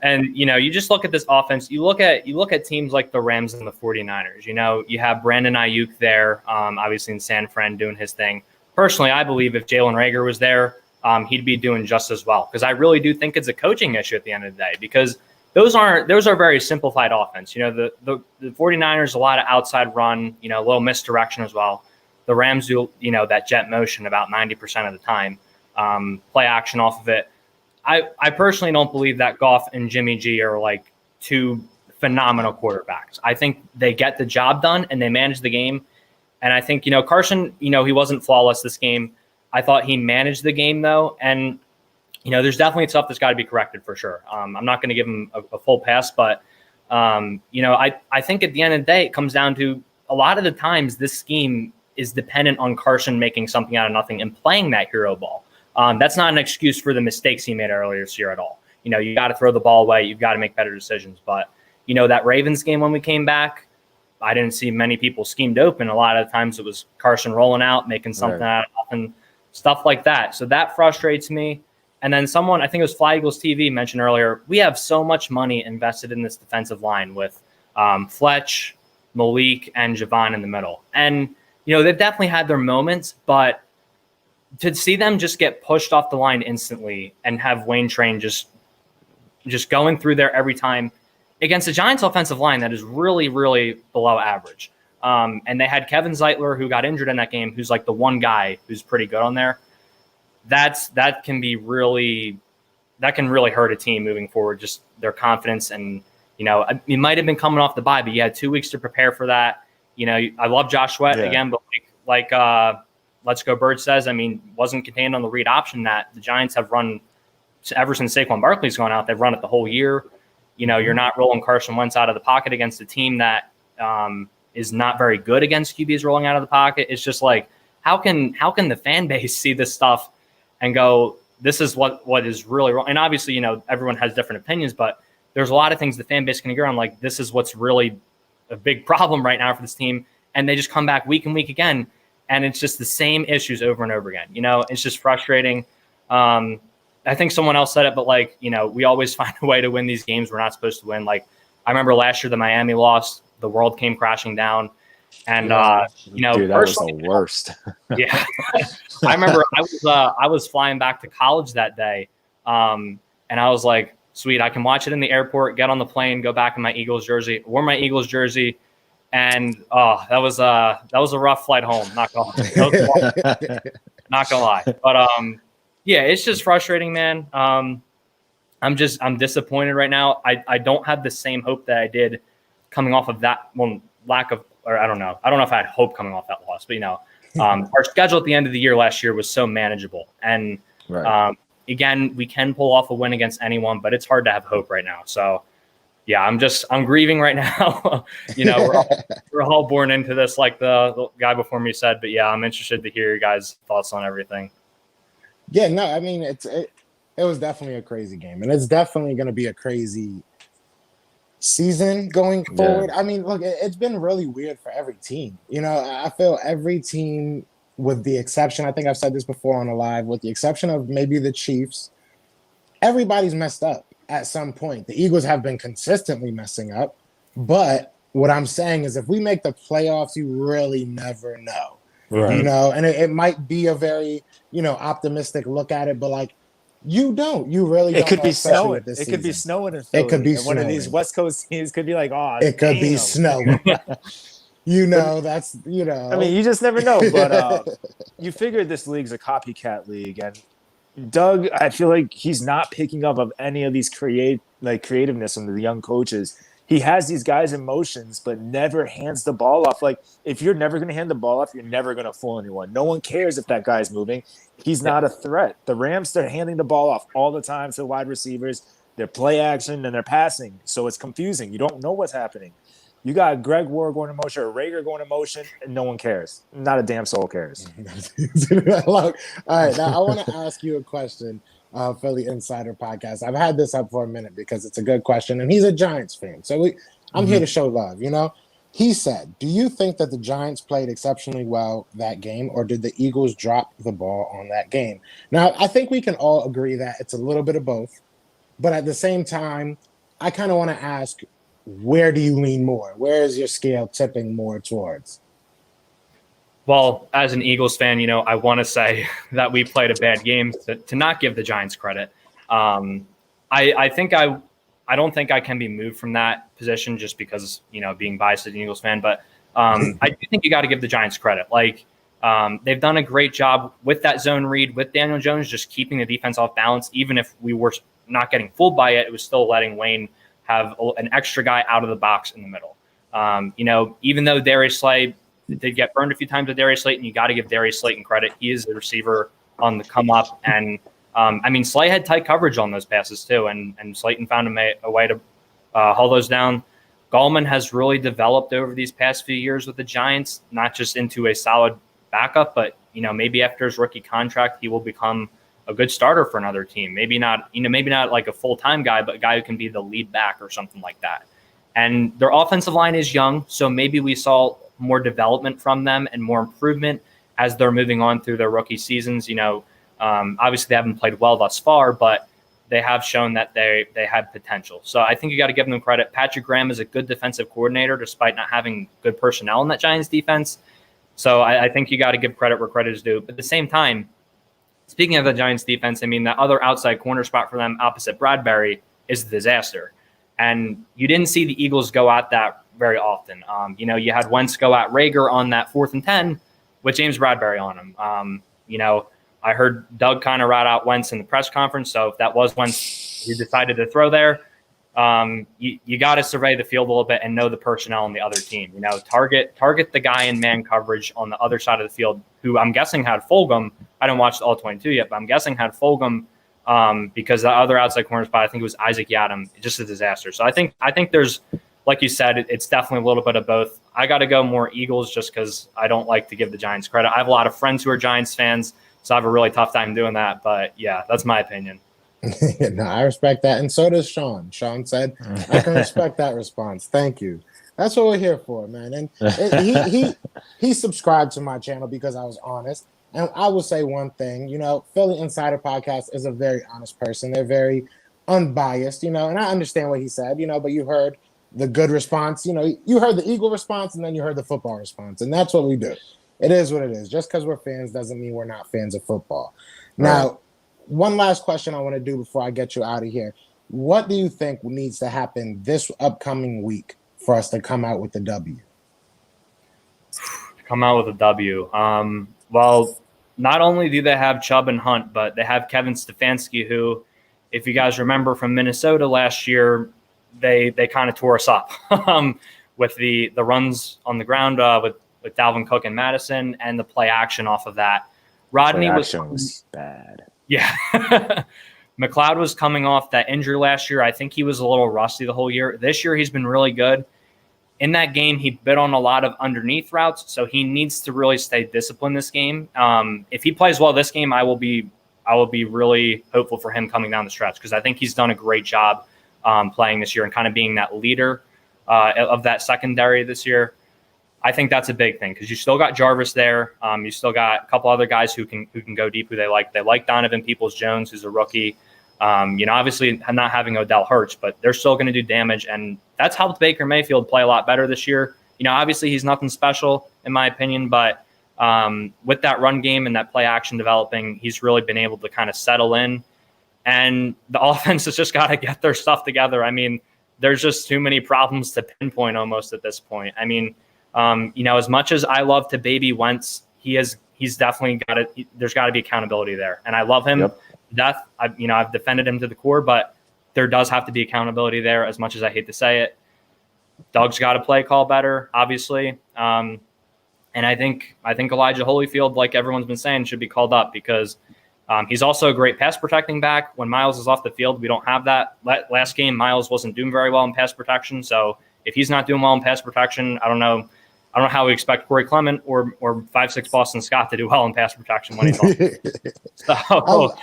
and you know, you just look at this offense. You look at teams like the Rams and the 49ers. You know, you have Brandon Ayuk there, obviously in San Fran doing his thing. Personally, I believe if Jalen Reagor was there, he'd be doing just as well, because I really do think it's a coaching issue at the end of the day, because those are very simplified offense. You know, the 49ers, a lot of outside run, you know, a little misdirection as well. The Rams do, you know, that jet motion about 90% of the time, play action off of it. I personally don't believe that Goff and Jimmy G are like 2 phenomenal quarterbacks. I think they get the job done and they manage the game. And I think, you know, Carson, you know, he wasn't flawless this game. I thought he managed the game though. And, you know, there's definitely stuff that's got to be corrected for sure. I'm not going to give him a full pass, but, you know, I think at the end of the day, it comes down to a lot of the times this scheme is dependent on Carson making something out of nothing and playing that hero ball. That's not an excuse for the mistakes he made earlier this year at all. You know, you got to throw the ball away. You've got to make better decisions. But, you know, that Ravens game when we came back, I didn't see many people schemed open. A lot of the times it was Carson rolling out, making something out of nothing, stuff like that. So that frustrates me. And then someone, I think it was Fly Eagles TV, mentioned earlier, we have so much money invested in this defensive line with Fletch, Malik, and Javon in the middle. And, you know, they've definitely had their moments, but to see them just get pushed off the line instantly and have Wayne Train just going through there every time against the Giants offensive line that is really, really below average. And they had Kevin Zeitler, who got injured in that game, who's like the one guy who's pretty good on there. That can really hurt a team moving forward, just their confidence. And, you know, you might have been coming off the bye, but you had 2 weeks to prepare for that. You know, I love Josh Sweat again, but like Let's Go Bird says, I mean, wasn't contained on the read option that the Giants have run ever since Saquon Barkley's gone out. They've run it the whole year. You know, you're not rolling Carson Wentz out of the pocket against a team that is not very good against QBs rolling out of the pocket. It's just like, how can the fan base see this stuff and go, this is what is really wrong? And obviously, you know, everyone has different opinions, but there's a lot of things the fan base can agree on. Like, this is what's really a big problem right now for this team. and they just come back week and week again, and it's just the same issues over and over again. It's just frustrating. I think someone else said it, but we always find a way to win these games we're not supposed to win. Like, I remember last year the Miami lost, the world came crashing down. And dude, that was the worst. Yeah. I remember I was flying back to college that day. And I was like, sweet, I can watch it in the airport, get on the plane, go back in my Eagles jersey, wore my Eagles jersey. And that was a rough flight home, not gonna lie. Not gonna lie. But yeah, it's just frustrating, man. I'm disappointed right now. I don't have the same hope that I did coming off of that lack of, or I don't know if I had hope coming off that loss, but our schedule at the end of the year last year was so manageable. And again, we can pull off a win against anyone, but it's hard to have hope right now. So yeah, I'm grieving right now. We're all born into this, like the guy before me said, but yeah, I'm interested to hear your guys' thoughts on everything. Yeah, no, I mean, it was definitely a crazy game, and it's definitely going to be a crazy season going forward. I mean, look, it's been really weird for every team. I feel every team, with the exception, I think I've said this before on a live, with the exception of maybe the Chiefs, everybody's messed up at some point. The Eagles have been consistently messing up, but what I'm saying is if we make the playoffs, you really never know. Right. And it might be a very, optimistic look at it, but you really don't. It could be snowing. It could be snowing in Philly. It could be one of these West Coast teams could be like, oh, it could be snowing. That's. I mean, you just never know. But you figure this league's a copycat league, and Doug, I feel like he's not picking up of any of these creativeness from the young coaches. He has these guys in motions, but never hands the ball off. Like, if you're never going to hand the ball off, you're never going to fool anyone. No one cares if that guy's moving. He's not a threat. The Rams, they're handing the ball off all the time to wide receivers. They're play action and they're passing. So it's confusing. You don't know what's happening. You got Greg Ward going in motion or Rager going in motion, and no one cares. Not a damn soul cares. All right, now I want to ask you a question. Philly Insider Podcast. I've had this up for a minute because it's a good question, and he's a Giants fan. So I'm here to show love, He said, do you think that the Giants played exceptionally well that game, or did the Eagles drop the ball on that game? Now, I think we can all agree that it's a little bit of both, but at the same time, I kind of want to ask, where do you lean more? Where is your scale tipping more towards? Well, as an Eagles fan, I want to say that we played a bad game to not give the Giants credit. I don't think I can be moved from that position just because, being biased as an Eagles fan. But I do think you got to give the Giants credit. They've done a great job with that zone read with Daniel Jones, just keeping the defense off balance. Even if we were not getting fooled by it, it was still letting Wayne have an extra guy out of the box in the middle. Even though Darius Slay did get burned a few times with Darius Slayton, you got to give Darius Slayton credit. He is the receiver on the come up. And Slay had tight coverage on those passes too. And Slayton found a way to haul those down. Gallman has really developed over these past few years with the Giants, not just into a solid backup, but, maybe after his rookie contract, he will become a good starter for another team. Maybe not like a full-time guy, but a guy who can be the lead back or something like that. And their offensive line is young. So maybe we saw more development from them and more improvement as they're moving on through their rookie seasons. Obviously they haven't played well thus far, but they have shown that they had potential. So I think you got to give them credit. Patrick Graham is a good defensive coordinator, despite not having good personnel in that Giants defense. So I think you got to give credit where credit is due. But at the same time, speaking of the Giants defense, the other outside corner spot for them opposite Bradbury is a disaster. And you didn't see the Eagles go at that very often. You had Wentz go at Rager on that 4th and 10 with James Bradbury on him. I heard Doug kind of rat out Wentz in the press conference. So if that was Wentz he decided to throw there, you got to survey the field a little bit and know the personnel on the other team. Target the guy in man coverage on the other side of the field, who I'm guessing had Fulgham. I didn't watch the all 22 yet, but I'm guessing had Fulgham because the other outside corner spot, I think it was Isaac Yiadom, just a disaster. So I think there's, like you said, it's definitely a little bit of both. I got to go more Eagles just because I don't like to give the Giants credit. I have a lot of friends who are Giants fans, so I have a really tough time doing that. But yeah, that's my opinion. No, I respect that, and so does Sean. Sean said, "I can respect that response. Thank you." That's what we're here for, man. And he subscribed to my channel because I was honest. And I will say one thing, Philly Insider Podcast is a very honest person. They're very unbiased, and I understand what he said, but you heard the good response, you heard the Eagle response, and then you heard the football response, and that's what we do. It is what it is. Just because we're fans doesn't mean we're not fans of football. Now, one last question I want to do before I get you out of here. What do you think needs to happen this upcoming week for us to come out with the W? Come out with a W. Well, not only do they have Chubb and Hunt, but they have Kevin Stefanski, who, if you guys remember from Minnesota last year, they kind of tore us up with the runs on the ground with Dalvin Cook and Madison, and the play action off of that. Rodney was bad. Yeah. McLeod was coming off that injury last year. I think he was a little rusty the whole year. This year, he's been really good. In that game, he bit on a lot of underneath routes, so he needs to really stay disciplined this game. If he plays well this game, I will be really hopeful for him coming down the stretch, because I think he's done a great job playing this year and kind of being that leader of that secondary this year. I think that's a big thing, because you still got Jarvis there. You still got a couple other guys who can go deep, who they like. They like Donovan Peoples-Jones, who's a rookie. Obviously not having Odell hurts, but they're still going to do damage, and that's helped Baker Mayfield play a lot better this year. Obviously he's nothing special in my opinion, but with that run game and that play action developing, he's really been able to kind of settle in, and the offense has just got to get their stuff together. I mean, there's just too many problems to pinpoint almost at this point. I mean, as much as I love to baby Wentz, he's definitely got it. There's got to be accountability there, and I love him to death. I've defended him to the core, but there does have to be accountability there. As much as I hate to say it, Doug's got to play call better, obviously, and I think Elijah Holyfield, like everyone's been saying, should be called up, because he's also a great pass protecting back. When Miles is off the field, we don't have that. Last game, Miles wasn't doing very well in pass protection, so if he's not doing well in pass protection, I don't know how we expect Corey Clement or 5'6" Boston Scott to do well in pass protection when he's on. So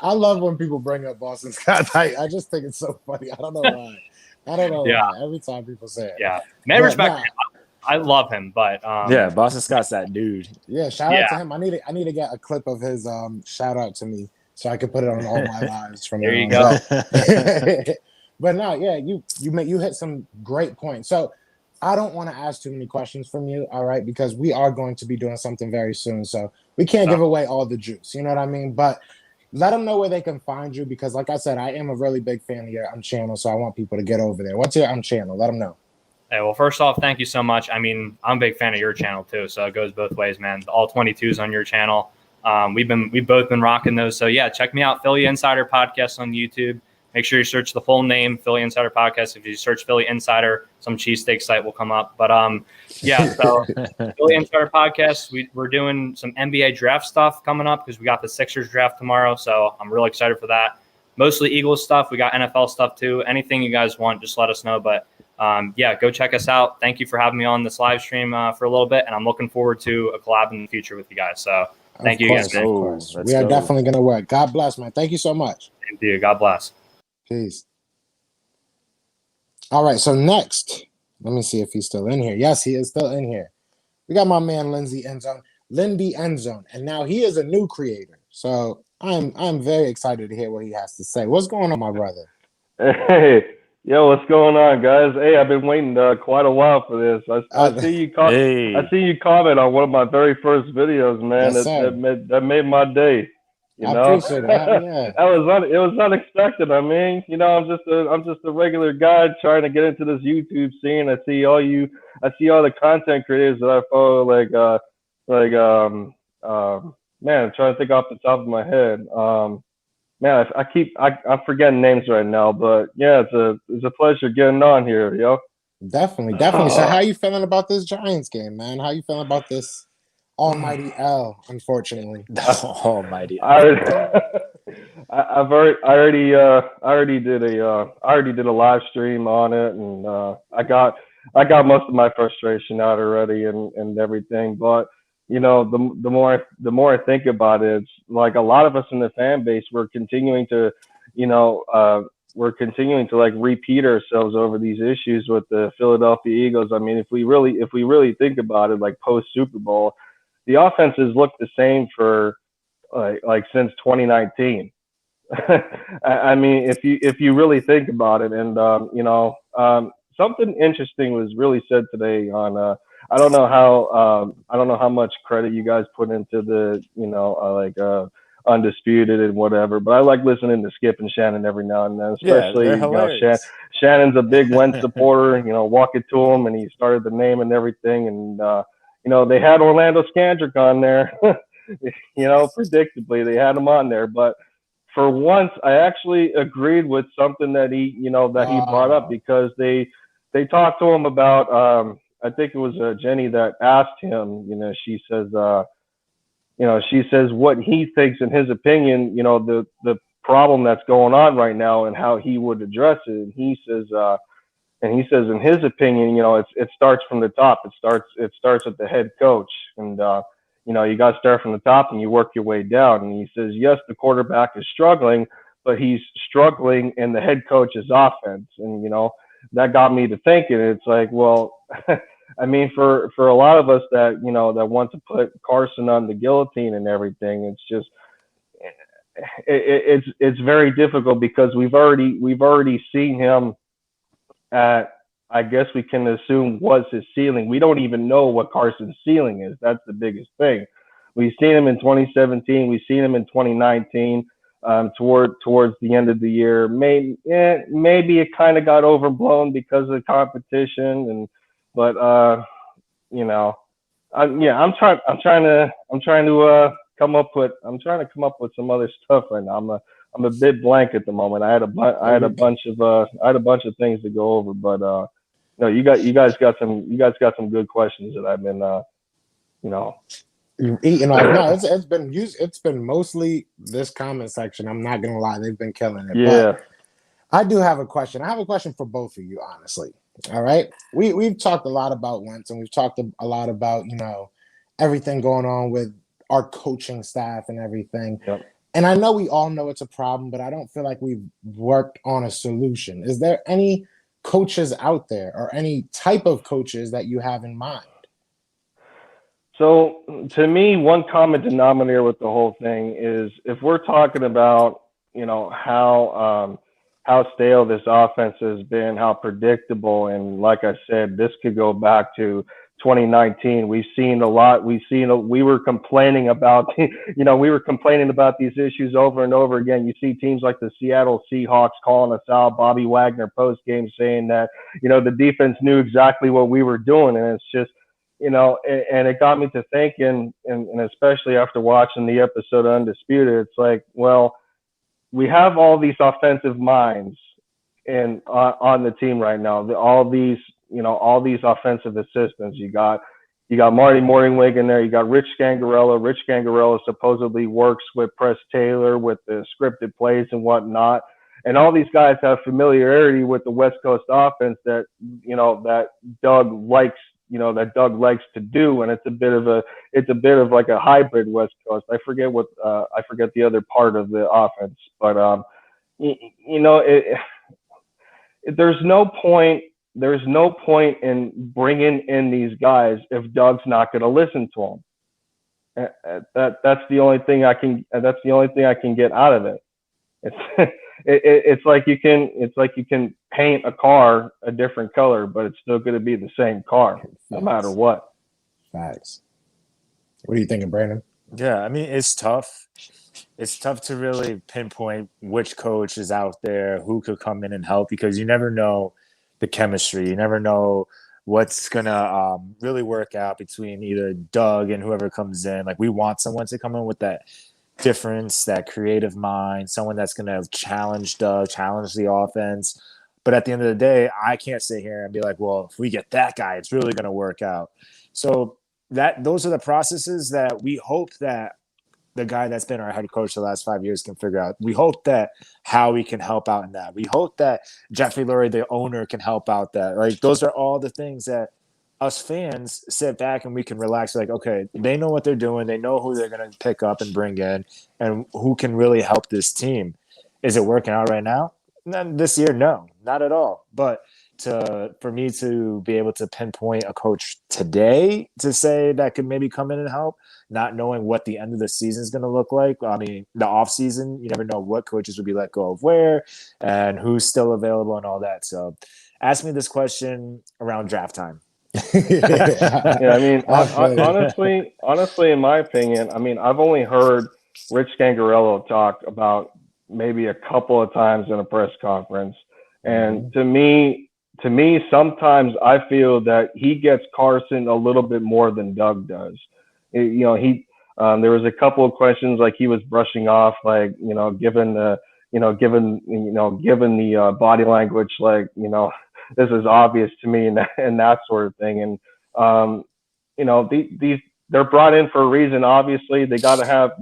I love when people bring up Boston Scott. I just think it's so funny. I don't know why. Why. Every time people say it. Yeah. Man, respect. I love him, but Boston Scott's that dude. Yeah, shout out to him. I need to get a clip of his shout out to me so I can put it on all my lives from there. You go. But no, you hit some great points. So I don't want to ask too many questions from you, all right, because we are going to be doing something very soon. So we can't give away all the juice, you know what I mean? But let them know where they can find you, because like I said, I am a really big fan of your channel, so I want people to get over there. What's your channel? Let them know. Hey, well, first off, thank you so much. I mean, I'm a big fan of your channel too, so it goes both ways, man. All 22s on your channel. We've both been rocking those. So yeah, check me out, Philly Insider Podcast on YouTube. Make sure you search the full name, Philly Insider Podcast. If you search Philly Insider, some cheesesteak site will come up. But so Philly Insider Podcast, we're doing some NBA draft stuff coming up, because we got the Sixers draft tomorrow. So I'm really excited for that. Mostly Eagles stuff. We got NFL stuff too. Anything you guys want, just let us know. But go check us out. Thank you for having me on this live stream for a little bit, and I'm looking forward to a collab in the future with you guys. So thank you again. We are definitely going to work. God bless, man. Thank you so much. Thank you. God bless. Peace. All right, so next, let me see if he's still in here. Yes, he is still in here. We got my man Lindsay Endzone, and now he is a new creator. So I'm very excited to hear what he has to say. What's going on, my brother? Hey, what's going on, guys? Hey, I've been waiting quite a while for this. I see you. I see you comment on one of my very first videos, man. Yes, that made my day. I appreciate it. Yeah. It was unexpected. I mean, I'm just a regular guy trying to get into this YouTube scene. I see all the content creators that I follow, man, I'm trying to think off the top of my head. Man, I'm forgetting names right now, but yeah, it's a pleasure getting on here, yo. Definitely. So how you feeling about this Giants game, man? How you feeling about this almighty L, unfortunately? Almighty L. I already did a live stream on it, and I got most of my frustration out already and everything. But the more I think about it, it's like a lot of us in the fan base, we're continuing to we're continuing to like repeat ourselves over these issues with the Philadelphia Eagles. I mean, if we really think about it, like post Super Bowl, the offenses look the same for like since 2019. I mean, if you really think about it, and something interesting was really said today on. I don't know how much credit you guys put into the Undisputed and whatever, but I like listening to Skip and Shannon every now and then, Yeah, especially they're hilarious. Shannon's a big Wentz supporter. Walk it to him, and he started the name and everything, and they had Orlando Scandrick on there. Predictably they had him on there, but for once I actually agreed with something that he brought up, because they talked to him about I think it was Jenny that asked him, she says what he thinks in his opinion, the problem that's going on right now and how he would address it. And he says in his opinion, it starts from the top. It starts with the head coach, and you got to start from the top and you work your way down. And he says, yes, the quarterback is struggling, but he's struggling in the head coach's offense. And that got me to thinking. It's like, well, I mean, for a lot of us that that want to put Carson on the guillotine and everything, it's just it's very difficult, because we've already seen him at, I guess we can assume, was his ceiling. We don't even know what Carson's ceiling is. That's the biggest thing. We've seen him in 2017. We've seen him in 2019. Towards the end of the year, maybe it kind of got overblown because of the competition, but I'm trying to come up with some other stuff right now. I'm a bit blank at the moment. I had a bunch of things to go over, but no, you guys got some good questions that I've been eating off. No, it's been mostly this comment section. I'm not gonna lie, they've been killing it. Yeah. But I do have a question. I have a question for both of you, honestly. All right. We've talked a lot about Wentz, and we've talked a lot about, everything going on with our coaching staff and everything. Yep. And I know we all know it's a problem, but I don't feel like we've worked on a solution. Is there any coaches out there, or any type of coaches that you have in mind? So to me, one common denominator with the whole thing is, if we're talking about, how stale this offense has been, how predictable, and like I said, this could go back to 2019. We've seen a lot. We were complaining about, we were complaining about these issues over and over again. You see teams like the Seattle Seahawks calling us out, Bobby Wagner post game saying that, the defense knew exactly what we were doing. And it's just, and it got me to thinking, and especially after watching the episode of Undisputed, it's like, well, we have all these offensive minds on the team right now. All these offensive assistants. You got Marty Morningwig in there. You got Rich Scangarello. Rich Scangarello supposedly works with Press Taylor with the scripted plays and whatnot. And all these guys have familiarity with the West Coast offense that Doug likes. Likes to do, and it's a bit of like a hybrid West Coast. I forget the other part of the offense, but there's no point in bringing in these guys if Doug's not going to listen to them. That's the only thing I can get out of it. It's like you can paint a car a different color, but it's still going to be the same car no matter what. Facts. What are you thinking, Brandon? Yeah, I mean, it's tough. It's tough to really pinpoint which coach is out there who could come in and help, because you never know the chemistry. You never know what's gonna really work out between either Doug and whoever comes in. Like, we want someone to come in with that difference, that creative mind, someone that's going to challenge Doug, challenge the offense. But at the end of the day, I can't sit here and be like, well, if we get that guy, it's really going to work out. So those are the processes that we hope that the guy that's been our head coach the last 5 years can figure out. We hope that Howie can help out in that. We hope that Jeffrey Lurie, the owner, can help out that. Like, those are all the things that us fans sit back and we can relax. Like, okay, they know what they're doing. They know who they're going to pick up and bring in and who can really help this team. Is it working out right now? This year, no, not at all. But for me to be able to pinpoint a coach today to say that could maybe come in and help, not knowing what the end of the season is going to look like. I mean, the off season, you never know what coaches will be let go of where and who's still available and all that. So ask me this question around draft time. Yeah, I mean, honestly, in my opinion, I mean, I've only heard Rich Scangarello talk about maybe a couple of times in a press conference, and to me, sometimes I feel that he gets Carson a little bit more than Doug does. You know, there was a couple of questions like he was brushing off, like given the body language, like this is obvious to me, and that sort of thing. And these they're brought in for a reason. Obviously, they got to have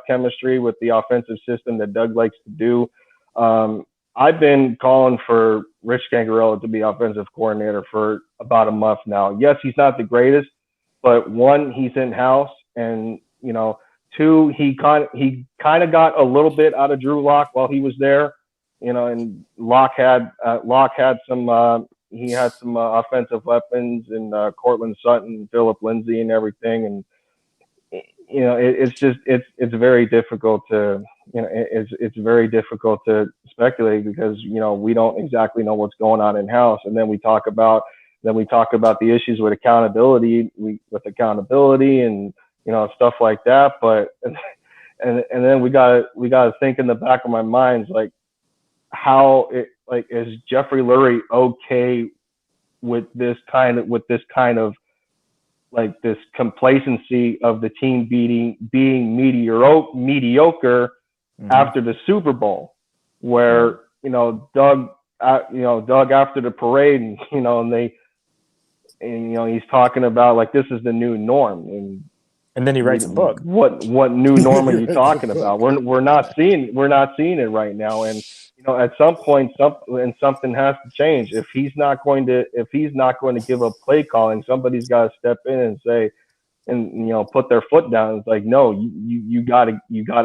chemistry with the offensive system that Doug likes to do. I've been calling for Rich Scangarello to be offensive coordinator for about a month now. Yes, he's not the greatest, but one, he's in house, and two, he kind of got a little bit out of Drew Lock while he was there. And Lock had some offensive weapons in Cortland Sutton, Philip Lindsay, and everything. And it's very difficult to it's very difficult to speculate because we don't exactly know what's going on in house. And then we talk about the issues with accountability and stuff like that. But and then we got to think in the back of my minds, like, how is Jeffrey Lurie okay with this kind of like this complacency of the team being mediocre after the Super Bowl, where Doug after the parade, and he's talking about like this is the new norm, and then he writes a book. What new norm are you talking about? We're not seeing it right now, and at some point something has to change. If he's not going to give up play calling, somebody's got to step in and say, and put their foot down. It's like, no, you got to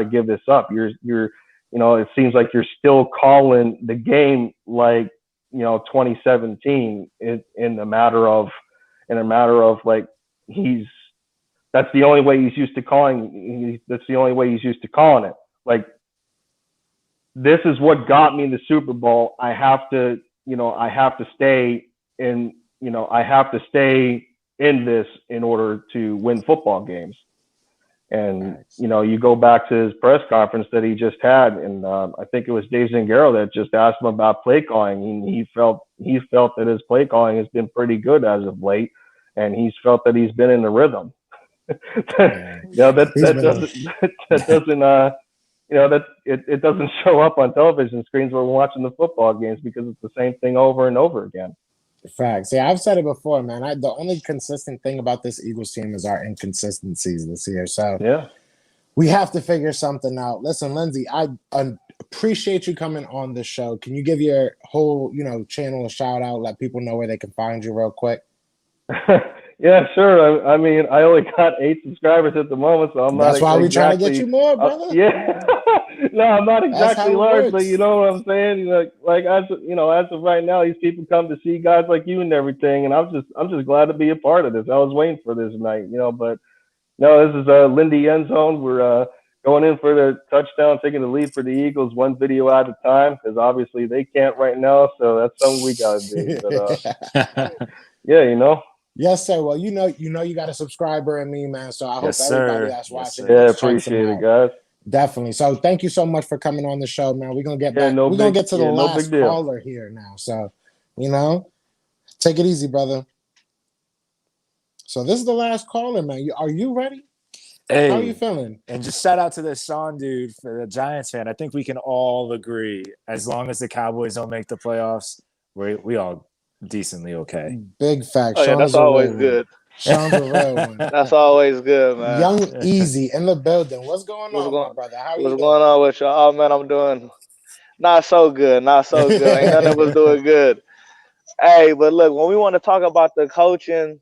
give this up. You're it seems like you're still calling the game like 2017 in a matter of like that's the only way he's used to calling. That's the only way he's used to calling it. Like, this is what got me in the Super Bowl. I have to stay in. I have to stay in this in order to win football games. And you go back to his press conference that he just had, and I think it was Dave Zangaro that just asked him about play calling. He felt that his play calling has been pretty good as of late, and he's felt that he's been in the rhythm. It doesn't show up on television screens when we're watching the football games because it's the same thing over and over again. Facts. Yeah, I've said it before, man. The only consistent thing about this Eagles team is our inconsistencies this year. So yeah, we have to figure something out. Listen, Lindsay, I appreciate you coming on the show. Can you give your whole channel a shout out? Let people know where they can find you real quick. Yeah, sure. I mean, I only got 8 subscribers at the moment, so I'm That's not. That's why we're trying to get you more, brother. Yeah. No, I'm not exactly large, but you know what I'm saying. Like as of right now, these people come to see guys like you and everything, and I'm just glad to be a part of this. I was waiting for this night, but no, this is Lindy End Zone. We're going in for the touchdown, taking the lead for the Eagles, one video at a time, because obviously they can't right now, so that's something we gotta do. But yeah, Yes, sir. Well, you got a subscriber in me, man. So I hope everybody that's watching. Yeah, appreciate it, guys. Definitely. So thank you so much for coming on the show, man. We're gonna get back. We're gonna get to the last caller here now. So, take it easy, brother. So this is the last caller, man. Are you ready? Hey, how are you feeling? And just shout out to this Sean dude for the Giants fan. I think we can all agree, as long as the Cowboys don't make the playoffs, we all decently okay. Big fact. Oh, yeah, that's always good. Sean's a real one. That's always good, man. Young Easy in the building. What's going on, my brother? How are you doing? What's going on with y'all? Oh, man, I'm doing not so good. Not so good. Ain't none of us doing good. Hey, but look, when we want to talk about the coaching,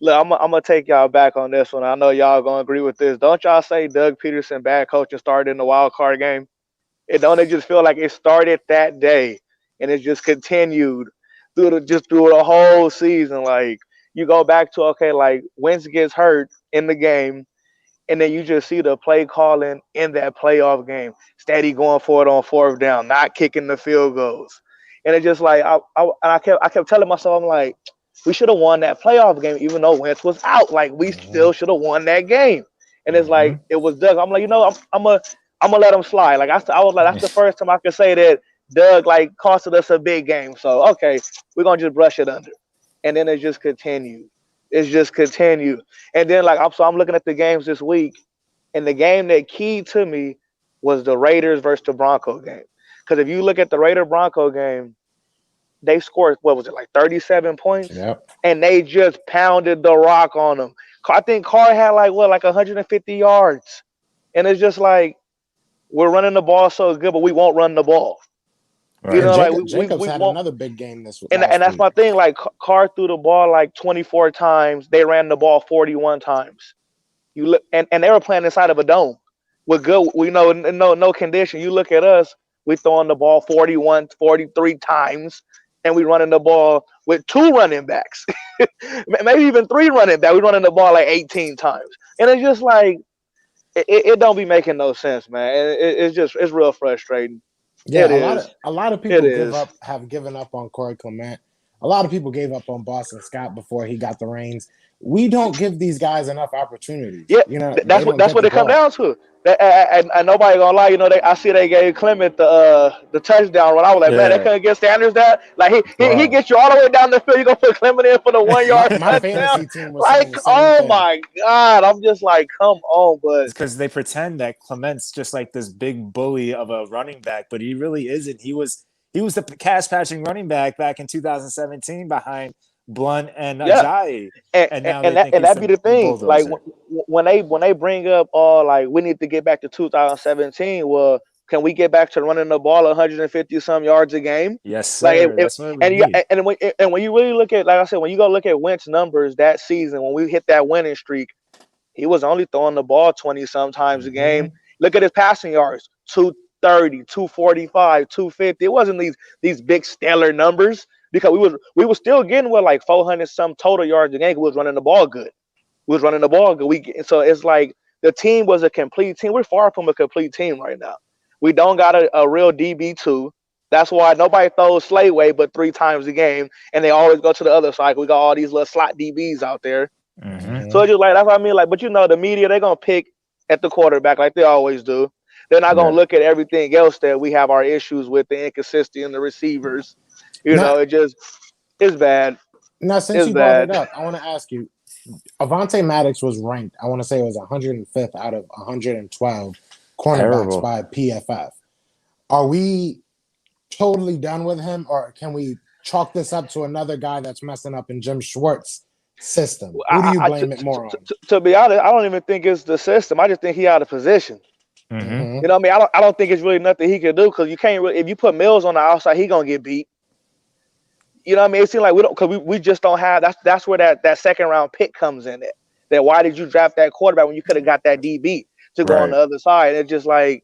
look, I'm going to take y'all back on this one. I know y'all going to agree with this. Don't y'all say Doug Peterson bad coaching started in the wild card game? It don't it just feel like it started that day and it just continued through the whole season. Like you go back to okay, like Wentz gets hurt in the game, and then you just see the play calling in that playoff game, steady going for it on fourth down, not kicking the field goals, and it's just like I kept telling myself, I'm like, we should have won that playoff game, even though Wentz was out. Like we still should have won that game, and it's like it was Doug. I'm like, I'm gonna let him slide. Like I was like, that's the first time I could say that Doug like costed us a big game. So okay, we're gonna just brush it under, and then it just continued. It's just continued. And then I'm looking at the games this week, and the game that keyed to me was the Raiders versus the Bronco game. Because if you look at the Raider Bronco game, they scored what was it like 37 points, and they just pounded the rock on them. I think Carr had like 150 yards, and it's just like we're running the ball so good, but we won't run the ball. Right. You know, Jacobs had another big game this week. And that's my thing. Like Carr threw the ball like 24 times. They ran the ball 41 times. You look, and they were playing inside of a dome with good. We know no condition. You look at us. We throwing the ball 41, 43 times, and we running the ball with 2 running backs, maybe even 3 running backs. We running the ball like 18 times, and it's just like it don't be making no sense, man. It's real frustrating. Yeah, a lot of people have given up on Corey Clement. A lot of people gave up on Boston Scott before he got the reins. We don't give these guys enough opportunities. Yeah, you know, that's what it comes down to. And nobody gonna lie, I see they gave Clement the touchdown run. I was like, man, they couldn't get Sanders that. Like he gets you all the way down the field. You gonna put Clement in for the 1 yard touchdown? My fantasy team was like, oh my god! I'm just like, come on, but it's because they pretend that Clement's just like this big bully of a running back, but he really isn't. He was the pass patching running back in 2017 behind Blunt and Ajayi, and that'd be the thing. Like when they bring up like we need to get back to 2017. Well, can we get back to running the ball 150 some yards a game? Yes, sir. And when you really look at, like I said, when you go look at Wentz numbers that season, when we hit that winning streak, he was only throwing the ball 20 sometimes a game. Look at his passing yards: 230, 245, 250. It wasn't these big stellar numbers. Because we were still getting like 400 some total yards a game. We was running the ball good. So it's like the team was a complete team. We're far from a complete team right now. We don't got a real DB2. That's why nobody throws Slayway but 3 times a game, and they always go to the other side. We got all these little slot DBs out there. So it's just like that's what I mean. Like, but the media, they're gonna pick at the quarterback like they always do. They're not gonna look at everything else that we have our issues with, the inconsistency in the receivers. It's bad. Now, since you brought it up, I want to ask you, Avonte Maddox was ranked, I want to say it was 105th out of 112 cornerbacks by PFF. Are we totally done with him, or can we chalk this up to another guy that's messing up in Jim Schwartz's system? Who do you blame it more on? To be honest, I don't even think it's the system. I just think he out of position. You know what I mean? I don't think it's really nothing he can do, because you can't really, if you put Mills on the outside, he gonna get beat. You know what I mean? It seems like we just don't have. That's where that second round pick comes in. That why did you draft that quarterback when you could have got that DB to go on the other side? It's just like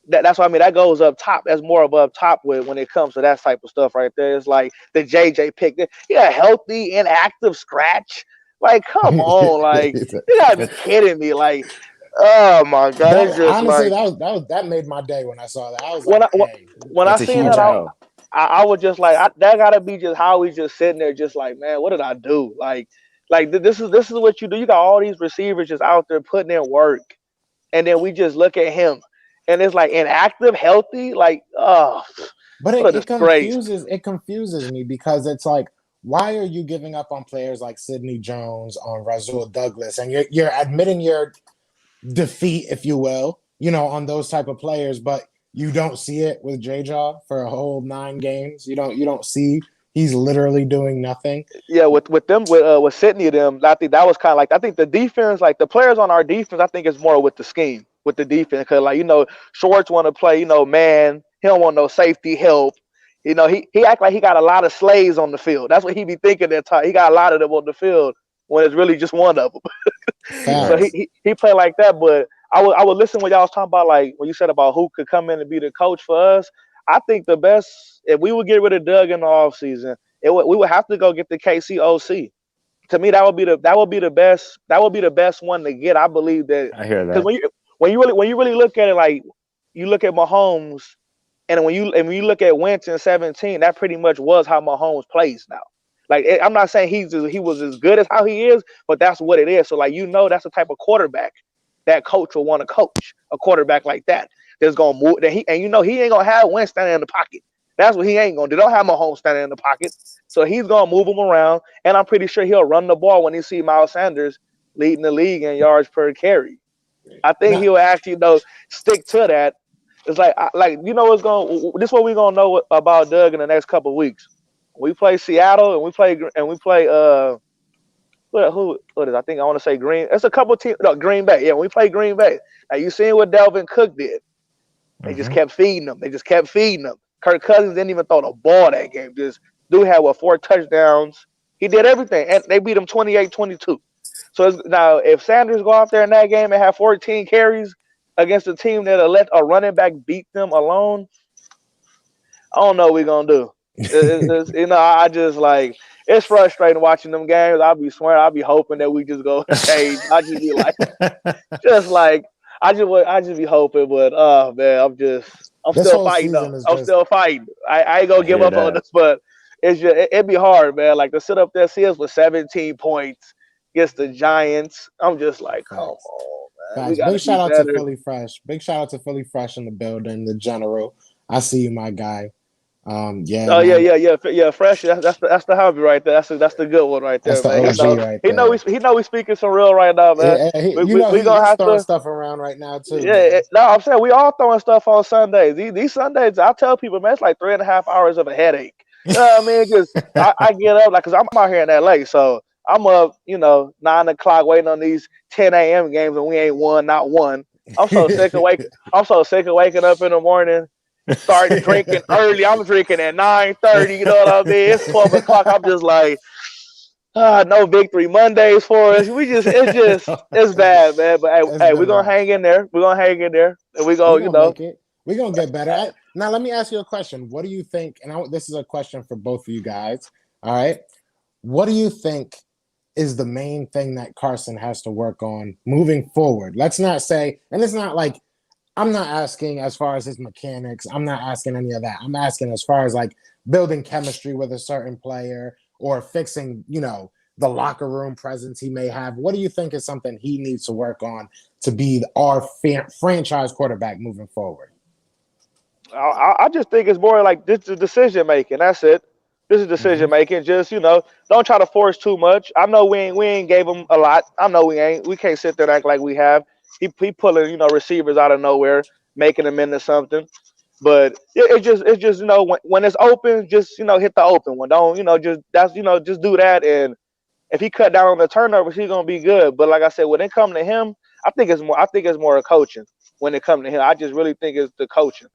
that's what I mean. That goes up top. That's more of up top when it comes to that type of stuff right there. It's like the JJ pick. Yeah, healthy, inactive scratch. Like, come on, like you gotta be kidding me. Like, oh my god! It's just honestly, like, that made my day when I saw that. I was when I seen that, I was just like, that gotta be just how he's just sitting there, just like, man, what did I do? Like this is what you do. You got all these receivers just out there putting in work, and then we just look at him, and it's like inactive, healthy, like, oh. But it confuses me, because it's like, why are you giving up on players like Sidney Jones, on Rasul Douglas, and you're admitting your defeat, if you will, on those type of players, but you don't see it with J-Jaw for a whole 9 games. You don't see he's literally doing nothing. Yeah, with Sidney, I think that was kind of like, I think the defense, like the players on our defense, I think it's more with the scheme, with the defense, because Schwartz want to play, man, he don't want no safety help. He act like he got a lot of slaves on the field. That's what he be thinking that time. He got a lot of them on the field when it's really just one of them. So he play like that, but I would listen when y'all was talking about like when you said about who could come in and be the coach for us. I think the best if we would get rid of Doug in the offseason, we would have to go get the KCOC. To me, that would be the best one to get. I believe that I hear because that. when you really look at it, like you look at Mahomes, and when you look at Wentz in 17, that pretty much was how Mahomes plays now. Like I'm not saying he was as good as how he is, but that's what it is. So like that's the type of quarterback that coach will want to coach, a quarterback like that that's gonna move that he ain't gonna have Wentz standing in the pocket. That's what he ain't gonna do. They don't have Mahomes standing in the pocket. So he's gonna move him around, and I'm pretty sure he'll run the ball when he see Miles Sanders leading the league in yards per carry. I think No, he'll actually stick to that. It's what's going. This is what we're gonna know about Doug in the next couple of weeks. We play Seattle and we play what is I think I want to say Green. It's a couple teams. No, Green Bay. Yeah, when we play Green Bay. Now you seen what Delvin Cook did. They just kept feeding them. Kirk Cousins didn't even throw the ball that game. Just dude had 4 touchdowns. He did everything, and they beat him 28-22. So now if Sanders go out there in that game and have 14 carries against a team that'll let a running back beat them alone, I don't know what we're gonna do. I just like it's frustrating watching them games. I'll be hoping that we just go change. I just be like, I just be hoping, but oh man, I'm this still whole fighting though. season is I'm just still fighting. I ain't gonna I give hear up on that. this, but it's just it'd be hard, man. Like to sit up there, see us with 17 points against the Giants. I'm just like, come facts. on, man. We Facts. gotta Big be shout out to better. Philly Fresh. Big shout out to Philly Fresh in the building, the general. I see you, my guy. Yeah, Oh man. yeah. Fresh. That's the hobby right there. That's the good one right That's there, the man. OG right He know there. we speaking some real right now, man. We gonna He's have throwing to. stuff around right now too, Yeah, man. no, I'm saying we all throwing stuff on Sundays. These Sundays, I tell people, man, it's like 3.5 hours of a headache. You know what I mean? Because I get up cause I'm out here in LA, so I'm up, 9 o'clock waiting on these 10 a.m. games, and we ain't won, not one. I'm so sick of waking up in the morning, start drinking early. I'm drinking at 9:30. You know what I mean? It's 12 o'clock. I'm just like, no victory Mondays for us. It's bad, man. But It's hey, been we're gonna rough. hang in there. And we We're go, gonna make it. We're gonna get better. Now, let me ask you a question. What do you think? And this is a question for both of you guys. All right. What do you think is the main thing that Carson has to work on moving forward? Let's not say, and it's not like I'm not asking as far as his mechanics. I'm not asking any of that. I'm asking as far as like building chemistry with a certain player or fixing, the locker room presence he may have. What do you think is something he needs to work on to be our franchise quarterback moving forward? I just think it's more like this is decision making. That's it. This is decision making. Just don't try to force too much. I know we ain't gave him a lot. I know we ain't. We can't sit there and act like we have. He pulling receivers out of nowhere, making them into something. But it's just when it's open, just hit the open one. Don't just do that. And if he cut down on the turnovers, he's gonna be good. But like I said, when it comes to him, I think it's more coaching. When it comes to him, I just really think it's the coaching.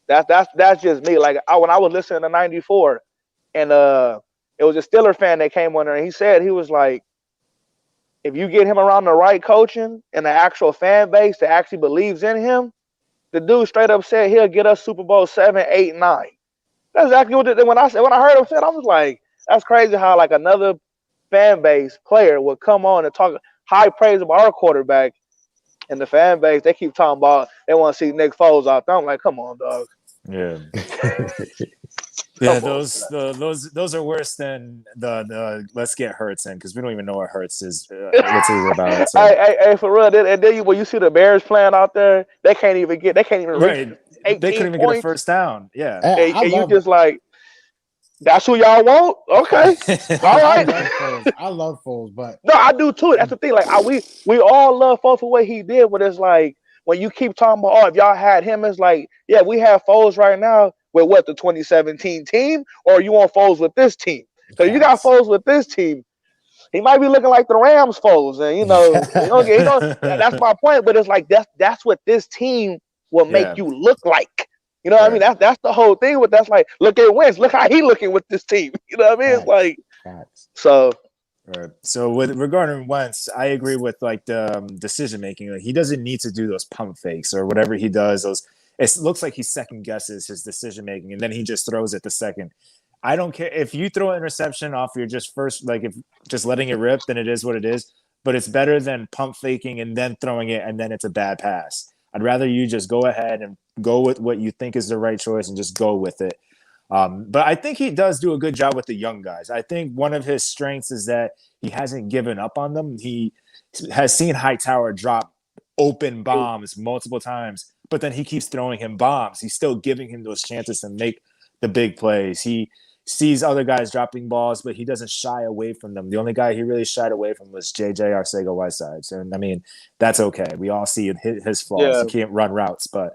That's just me. Like when I was listening to '94, and it was a Steeler fan that came on there, and he was like, if you get him around the right coaching and the actual fan base that actually believes in him, the dude straight up said he'll get us Super Bowl 7, 8, 9. That's exactly what when I heard him say it, I was like, that's crazy how like another fan base player would come on and talk high praise about our quarterback, and the fan base they keep talking about they want to see Nick Foles out there. I'm like, come on, dog. Yeah. Come on, those are worse than the let's get Hurts in because we don't even know what Hurts is. What's he about? So. Hey, for real. And then when you see the Bears playing out there, they can't even reach right. 18 They couldn't even points. get a first down. Yeah, and you just like, that's who y'all want? Okay, all right. I love Foles, but no, I do too. That's the thing. Like we all love Foles for what he did, but it's like when you keep talking about, if y'all had him, it's like, yeah, we have Foles right now with the 2017 team, or you want Foles with this team? Because you got Foles with this team, he might be looking like the Rams Foles, and that's my point. But it's like that's what this team will make you look like. You know what I mean? That's the whole thing. That's like, look at Wentz. Look how he looking with this team. You know what I mean? It's like, so Right. So regarding Wentz, I agree with like the decision making. Like, he doesn't need to do those pump fakes or whatever he does. It looks like he second guesses his decision making, and then he just throws it the second. I don't care if you throw an interception off your just first, like if just letting it rip, then it is what it is. But it's better than pump faking and then throwing it and then it's a bad pass. I'd rather you just go ahead and go with what you think is the right choice and just go with it. But I think he does do a good job with the young guys. I think one of his strengths is that he hasn't given up on them. He has seen Hightower drop open bombs multiple times, but then he keeps throwing him bombs. He's still giving him those chances to make the big plays. He sees other guys dropping balls, but he doesn't shy away from them. The only guy he really shied away from was JJ Arcega-Whiteside. And I mean, that's okay. We all see his flaws. Yeah. He can't run routes, but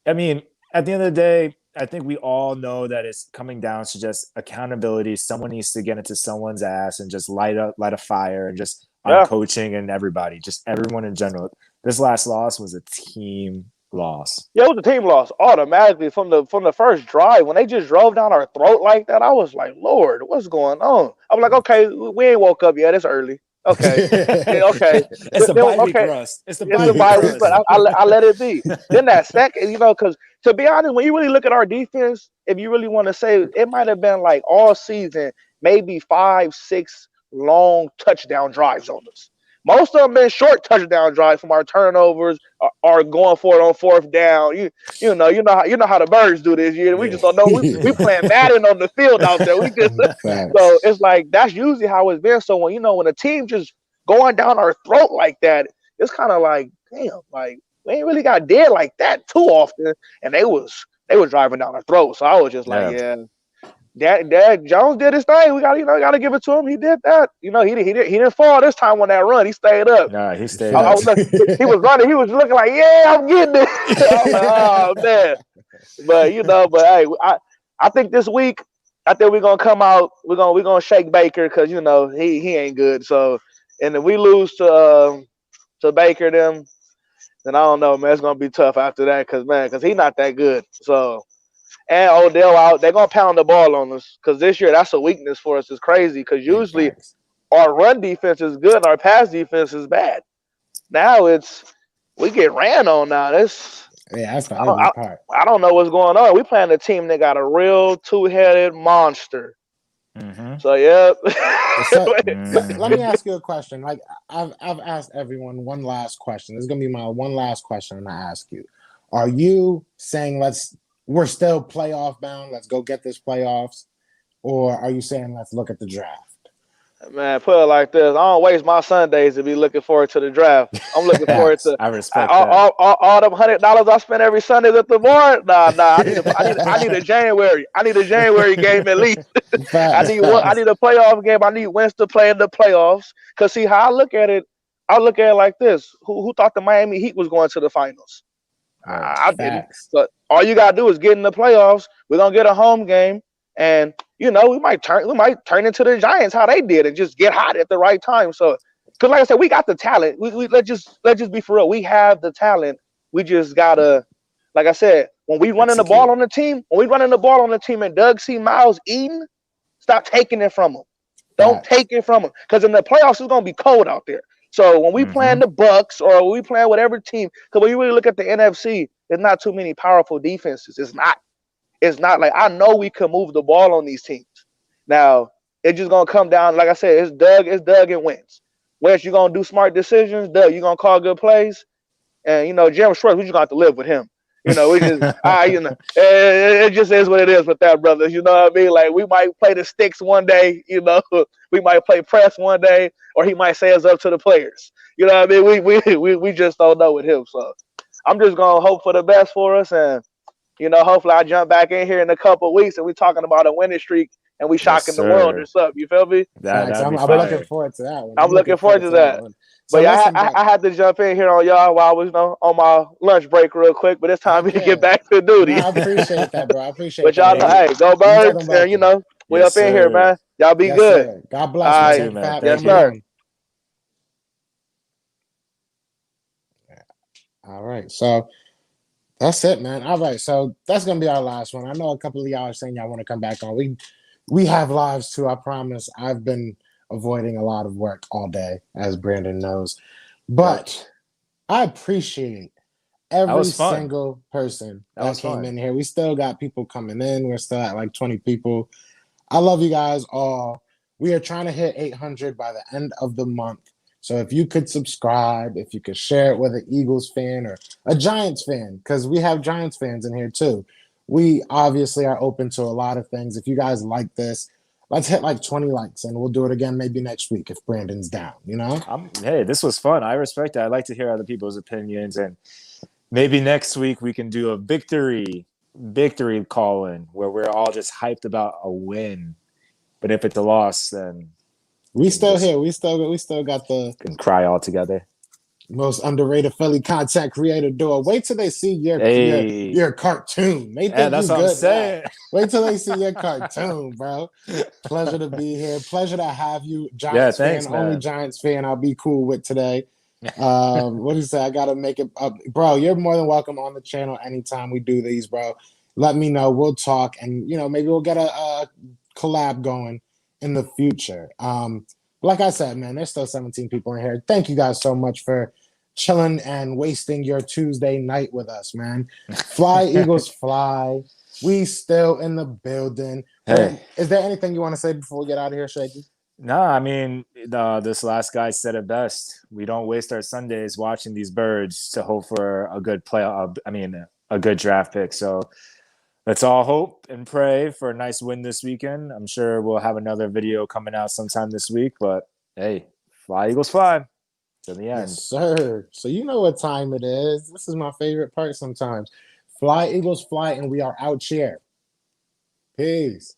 I mean, at the end of the day, I think we all know that it's coming down to just accountability. Someone needs to get into someone's ass and just light a fire, and just on coaching and everybody, just everyone in general. This last loss was a team loss. Yeah, it was a team loss automatically from the first drive. When they just drove down our throat like that, I was like, Lord, what's going on? I'm like, okay, we ain't woke up yet. It's early. Okay. Okay. It's the bye week rust. It's the bye week, but I let it be. Then that second, because to be honest, when you really look at our defense, if you really want to say, it might have been like all season, maybe 5-6 long touchdown drives on us. Most of them been short touchdown drives from our turnovers or going for it on fourth down. You know how the Birds do this year. We just don't know. We playing Madden on the field out there. We just so it's like that's usually how it's been. So when a team just going down our throat like that, it's kind of like, damn, like we ain't really got dead like that too often. And they was driving down our throat. So I was just like, Dad Jones did his thing. We gotta give it to him. He did that. He didn't fall this time on that run. He stayed up. Nah, he stayed up. He was running. He was looking like, yeah, I'm getting it. I was like, oh man. But hey, I think this week, I think we're gonna come out. We're gonna shake Baker because he ain't good. So, and if we lose to Baker, then I don't know, man. It's gonna be tough after that because he's not that good. So. And Odell out, they're going to pound the ball on us because this year that's a weakness for us. It's crazy because usually our run defense is good and our pass defense is bad. Now we get ran on now. That's the ugly part. I don't know what's going on. We playing a team that got a real two-headed monster. Mm-hmm. So, yeah. Let me ask you a question. Like I've asked everyone one last question. This is going to be my one last question I'm going to ask you. Are you saying we're still playoff bound, let's go get this playoffs? Or are you saying let's look at the draft? Man, put it like this. I don't waste my Sundays to be looking forward to the draft. I'm looking forward to I respect that. All them $100 I spend every Sunday at the board. Nah. I need a January. I need a January game at least. I need a playoff game. I need Wentz to play in the playoffs. Cause see how I look at it like this. Who thought the Miami Heat was going to the finals? I didn't. So all you gotta do is get in the playoffs. We're gonna get a home game, and we might turn into the Giants how they did and just get hot at the right time. So, because like I said, we got the talent. We let's just be for real. We have the talent. We just gotta, like I said, when we running the ball on the team, and Doug see Miles eating, stop taking it from him. Don't take it from him, because in the playoffs it's gonna be cold out there. So when we playing the Bucks or we playing whatever team, because when you really look at the NFC, there's not too many powerful defenses. It's not like I know we can move the ball on these teams. Now it's just gonna come down, like I said, it's Doug and Wentz. Wentz, you're gonna do smart decisions. Doug, you're gonna call good plays. And Jim Schwartz, we just gonna have to live with him. We just it just is what it is with that, brothers. You know what I mean? Like we might play the sticks one day, we might play press one day, or he might say it's up to the players. You know what I mean? We just don't know with him. So I'm just gonna hope for the best for us, and hopefully I jump back in here in a couple of weeks and we talking about a winning streak and we shocking the world or something. You feel me? I'm looking forward to that one. I'm looking forward to that. But yeah, I had to jump in here on y'all while I was on my lunch break real quick, but it's time to get back to duty. I appreciate that, bro. I appreciate but y'all that. Hey, go Birds, and we up in here, man. Y'all be good. Sir. God bless you, man. Yes, sir. All right, so that's it, man. All right, so that's gonna be our last one. I know a couple of y'all are saying y'all want to come back on. We have lives too. I promise. I've been avoiding a lot of work all day, as Brandon knows. But I appreciate every was fun. single person That that was came fun. in here. We still got people coming in. We're still at like 20 people. I love you guys all. We are trying to hit 800 by the end of the month. So if you could subscribe, if you could share it with an Eagles fan or a Giants fan, because we have Giants fans in here too. We obviously are open to a lot of things. If you guys like this, let's hit like 20 likes and we'll do it again maybe next week if Brandon's down, you know? Hey, this was fun. I respect it. I like to hear other people's opinions, and maybe next week we can do a victory call in where we're all just hyped about a win. But if it's a loss, then we still here. We still got the can cry all together. Most underrated Philly content creator duo. Wait till they see Hey. your cartoon. They think Yeah, that's you what I'm good saying. now. Wait till they see your cartoon, bro. Pleasure to be here. Pleasure to have you, Giants thanks, fan. man. Only Giants fan I'll be cool with today. What do you say? I gotta make it up, bro. You're more than welcome on the channel anytime we do these, bro. Let me know. We'll talk, and maybe we'll get a collab going in the future. Like I said, man, there's still 17 people in here. Thank you guys so much for chilling and wasting your Tuesday night with us, man. Fly, Eagles, fly. We still in the building. Hey. Is there anything you want to say before we get out of here, Shaky? No, I mean, this last guy said it best. We don't waste our Sundays watching these birds to hope for a good a good draft pick. So let's all hope and pray for a nice win this weekend. I'm sure we'll have another video coming out sometime this week, but hey, fly, Eagles, fly to the end. Yes, sir. So you know what time it is. This is my favorite part sometimes. Fly, Eagles, fly, and we are out here. Peace.